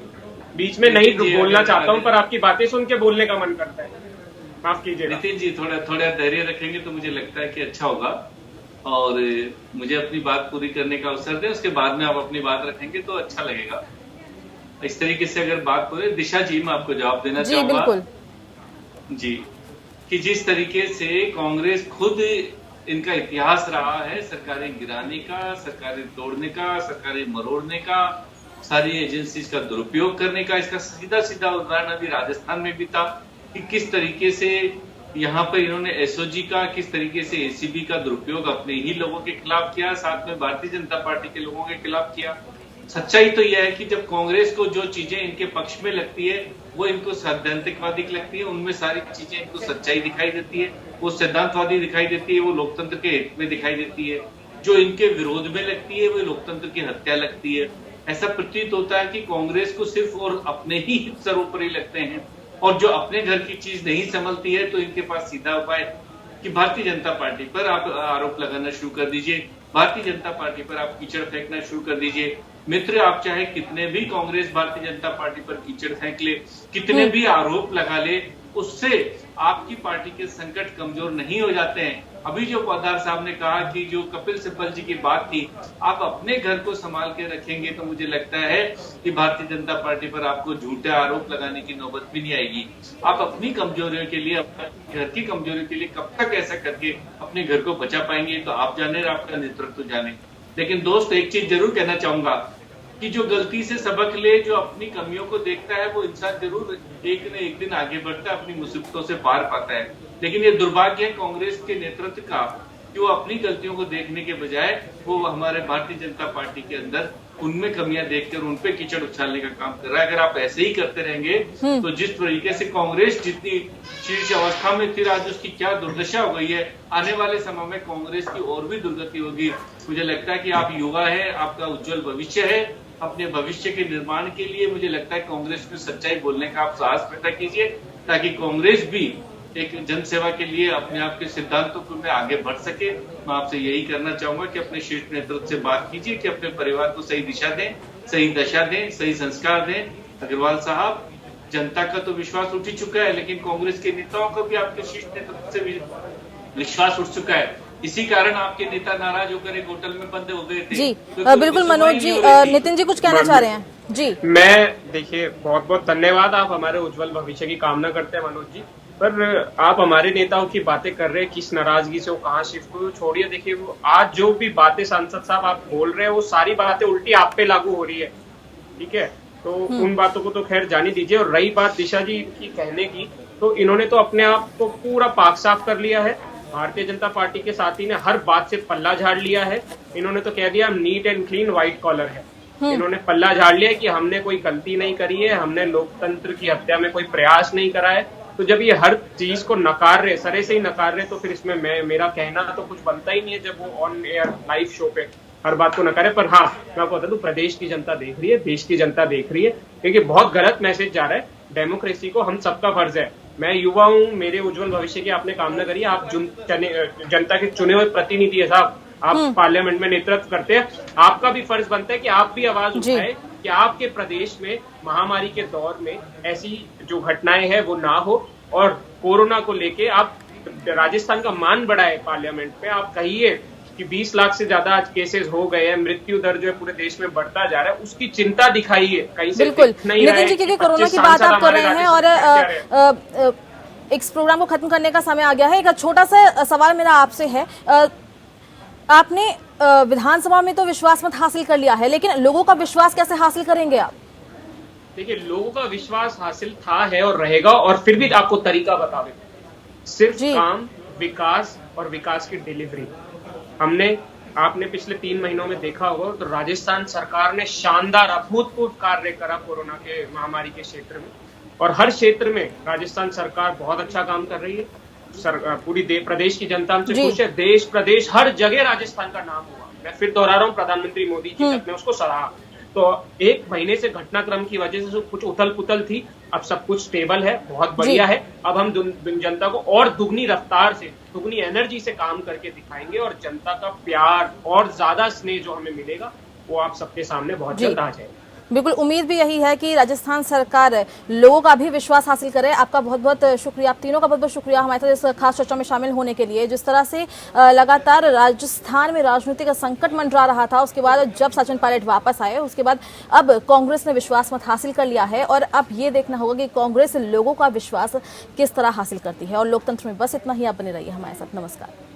बीच में नहीं बोलना चाहता हूं, पर आपकी बातें सुन के बोलने का मन करता है, माफ कीजिए। नितिन जी थोड़ा धैर्य रखेंगे तो मुझे लगता है कि अच्छा होगा, और मुझे अपनी बात पूरी करने का अवसर दें, उसके बाद में आप अपनी बात रखेंगे तो अच्छा लगेगा। इस तरीके से अगर बात करें, दिशा जी मैं आपको जवाब देना चाहूंगा जी, कि जिस तरीके से कांग्रेस खुद इनका इतिहास रहा है सरकारें गिराने का, सरकारें तोड़ने का, सरकारें मरोड़ने का, सारी एजेंसीज का दुरुपयोग करने का, इसका सीधा सीधा उदाहरण अभी राजस्थान में भी था कि किस तरीके से यहाँ पर इन्होंने एसओजी का, किस तरीके से एसीबी का दुरुपयोग अपने ही लोगों के खिलाफ किया, साथ में भारतीय जनता पार्टी के लोगों के खिलाफ किया। सच्चाई तो यह है कि जब कांग्रेस को जो चीजें इनके पक्ष में लगती है वो इनको सैद्धांतिकवादी लगती है, उनमें सारी चीजें इनको सच्चाई दिखाई देती है, वो सिद्धांतवादी दिखाई देती है, वो लोकतंत्र के हित में दिखाई देती है। जो इनके विरोध में लगती है वो लोकतंत्र की हत्या लगती है। ऐसा प्रतीत होता है कि कांग्रेस को सिर्फ और अपने ही हित सर्वोपरि लगते हैं, और जो अपने घर की चीज नहीं संभलती है तो इनके पास सीधा उपाय कि भारतीय जनता पार्टी पर आप आरोप लगाना शुरू कर दीजिए, भारतीय जनता पार्टी पर आप कीचड़ फेंकना शुरू कर दीजिए। मित्र, आप चाहे कितने भी कांग्रेस भारतीय जनता पार्टी पर कीचड़ फेंक ले, कितने भी आरोप लगा ले, उससे आपकी पार्टी के संकट कमजोर नहीं हो जाते हैं। अभी जो पोद्दार साहब ने कहा कि जो कपिल सिब्बल जी की बात थी, आप अपने घर को संभाल के रखेंगे तो मुझे लगता है कि भारतीय जनता पार्टी पर आपको झूठे आरोप लगाने की नौबत भी नहीं आएगी। आप अपनी कमजोरियों के लिए, अपने घर की कमजोरियों के लिए कब तक ऐसा करके अपने घर को बचा पाएंगे तो आप जाने, आपका नेतृत्व जाने। लेकिन दोस्त, एक चीज जरूर कहना चाहूंगा कि जो गलती से सबक ले, जो अपनी कमियों को देखता है, वो इंसान जरूर एक न एक दिन आगे बढ़ता है, अपनी मुसीबतों से पार पाता है। लेकिन ये दुर्भाग्य है कांग्रेस के नेतृत्व का कि वो अपनी गलतियों को देखने के बजाय वो हमारे भारतीय जनता पार्टी के अंदर उनमें कमियां देखकर उन पे कीचड़ उछालने का काम कर रहा है। अगर आप ऐसे ही करते रहेंगे तो जिस तरीके से कांग्रेस जितनी शीर्ष अवस्था में थी, आज उसकी क्या दुर्दशा हो गई है, आने वाले समय में कांग्रेस की और भी दुर्गति होगी। मुझे लगता है कि आप युवा है, आपका उज्जवल भविष्य है, अपने भविष्य के निर्माण के लिए मुझे लगता है कांग्रेस में सच्चाई बोलने का आप साहस पैदा कीजिए, ताकि कांग्रेस भी एक जनसेवा के लिए अपने आप के सिद्धांतों में आगे बढ़ सके। मैं आपसे यही करना चाहूंगा कि अपने शीर्ष नेतृत्व से बात कीजिए कि अपने परिवार को सही दिशा दें, सही दशा दें, सही संस्कार दें। अग्रवाल साहब, जनता का तो विश्वास उठ ही चुका है, लेकिन कांग्रेस के नेताओं का भी आपके शीर्ष नेतृत्व से विश्वास उठ चुका है। इसी कारण आपके नेता नाराज होकर एक होटल में बंद हो गए थे। जी बिल्कुल मनोज जी, नितिन जी कुछ कहना चाह रहे हैं जी। मैं देखिए बहुत बहुत धन्यवाद, आप हमारे उज्जवल भविष्य की कामना करते हैं मनोज जी, पर आप हमारे नेताओं की बातें कर रहे हैं, किस नाराजगी से वो कहाँ शिफ्ट हुए छोड़िए। देखिए वो आज जो भी बातें सांसद साहब आप बोल रहे हैं वो सारी बातें उल्टी आप पे लागू हो रही है, ठीक है, तो उन बातों को तो खैर जाने दीजिए। और रही बात दिशा जी की कहने की, तो इन्होंने तो अपने आप को पूरा पाक साफ कर लिया है। भारतीय जनता पार्टी के साथी ने हर बात से पल्ला झाड़ लिया है। इन्होंने तो कह दिया neat and clean white collar है। इन्होंने पल्ला झाड़ लिया कि हमने कोई गलती नहीं करी है, हमने लोकतंत्र की हत्या में कोई प्रयास नहीं करा है। तो जब ये हर चीज को नकार रहे, सरे से ही नकार रहे, तो फिर इसमें मेरा कहना तो कुछ बनता ही नहीं है जब वो ऑन एयर लाइव शो पे हर बात को नकारे। पर हाँ, मैं आपको बता दूं, प्रदेश की जनता देख रही है, देश की जनता देख रही है, क्योंकि बहुत गलत मैसेज जा रहा है। डेमोक्रेसी को हम सबका फर्ज है। मैं युवा हूँ, मेरे उज्जवल भविष्य की आपने कामना करी है। आप जनता के चुने हुए प्रतिनिधि है साहब, आप पार्लियामेंट में नेतृत्व करते हैं, आपका भी फर्ज बनता है कि आप भी आवाज उठाएं कि आपके प्रदेश में महामारी के दौर में ऐसी जो घटनाएं हैं वो ना हो, और कोरोना को लेके आप राजस्थान का मान बढ़ाए पार्लियामेंट में। आप कहिए कि 20 लाख से ज्यादा आज केसेस हो गए हैं, मृत्यु दर जो है पूरे देश में बढ़ता जा रहा है, उसकी चिंता दिखाइए। कहीं से बिल्कुल नहीं रहा है जी, क्योंकि कोरोना की बात आप कर रहे हैं और इस प्रोग्राम को खत्म करने का समय आ गया है। एक छोटा सा सवाल मेरा आपसे है, आपने विधानसभा में तो विश्वास मत हासिल कर लिया है, लेकिन लोगों का विश्वास कैसे हासिल करेंगे आप? देखिए, लोगों का विश्वास हासिल था, है और रहेगा, और फिर भी आपको तरीका बता दें। सिर्फ काम, विकास और विकास की डिलीवरी। आपने पिछले 3 महीनों में देखा होगा तो राजस्थान सरकार ने शानदार अभूतपूर्व कार्य करा कोरोना के महामारी के क्षेत्र में, और हर क्षेत्र में राजस्थान सरकार बहुत अच्छा काम कर रही है। पूरी प्रदेश की जनता हमसे खुश है। देश प्रदेश हर जगह राजस्थान का नाम हुआ। मैं फिर दोहरा रहा हूँ, प्रधानमंत्री मोदी जी ने उसको सराहा। तो 1 महीने से घटनाक्रम की वजह से कुछ उथल पुथल थी, अब सब कुछ स्टेबल है, बहुत बढ़िया है। अब हम जनता को और दुगनी रफ्तार से, दुगनी एनर्जी से काम करके दिखाएंगे, और जनता का प्यार और ज्यादा स्नेह जो हमें मिलेगा वो आप सबके सामने बहुत जल्द आ जाएगा। बिल्कुल, उम्मीद भी यही है कि राजस्थान सरकार लोगों का भी विश्वास हासिल करे। आपका बहुत बहुत शुक्रिया, आप तीनों का बहुत बहुत शुक्रिया हमारे साथ इस खास चर्चा में शामिल होने के लिए। जिस तरह से लगातार राजस्थान में राजनीतिक संकट मंडरा रहा था, उसके बाद जब सचिन पायलट वापस आए, उसके बाद अब कांग्रेस ने विश्वास मत हासिल कर लिया है, और अब ये देखना होगा कि कांग्रेस लोगों का विश्वास किस तरह हासिल करती है। और लोकतंत्र में बस इतना ही, आप बने रहिए हमारे साथ। नमस्कार।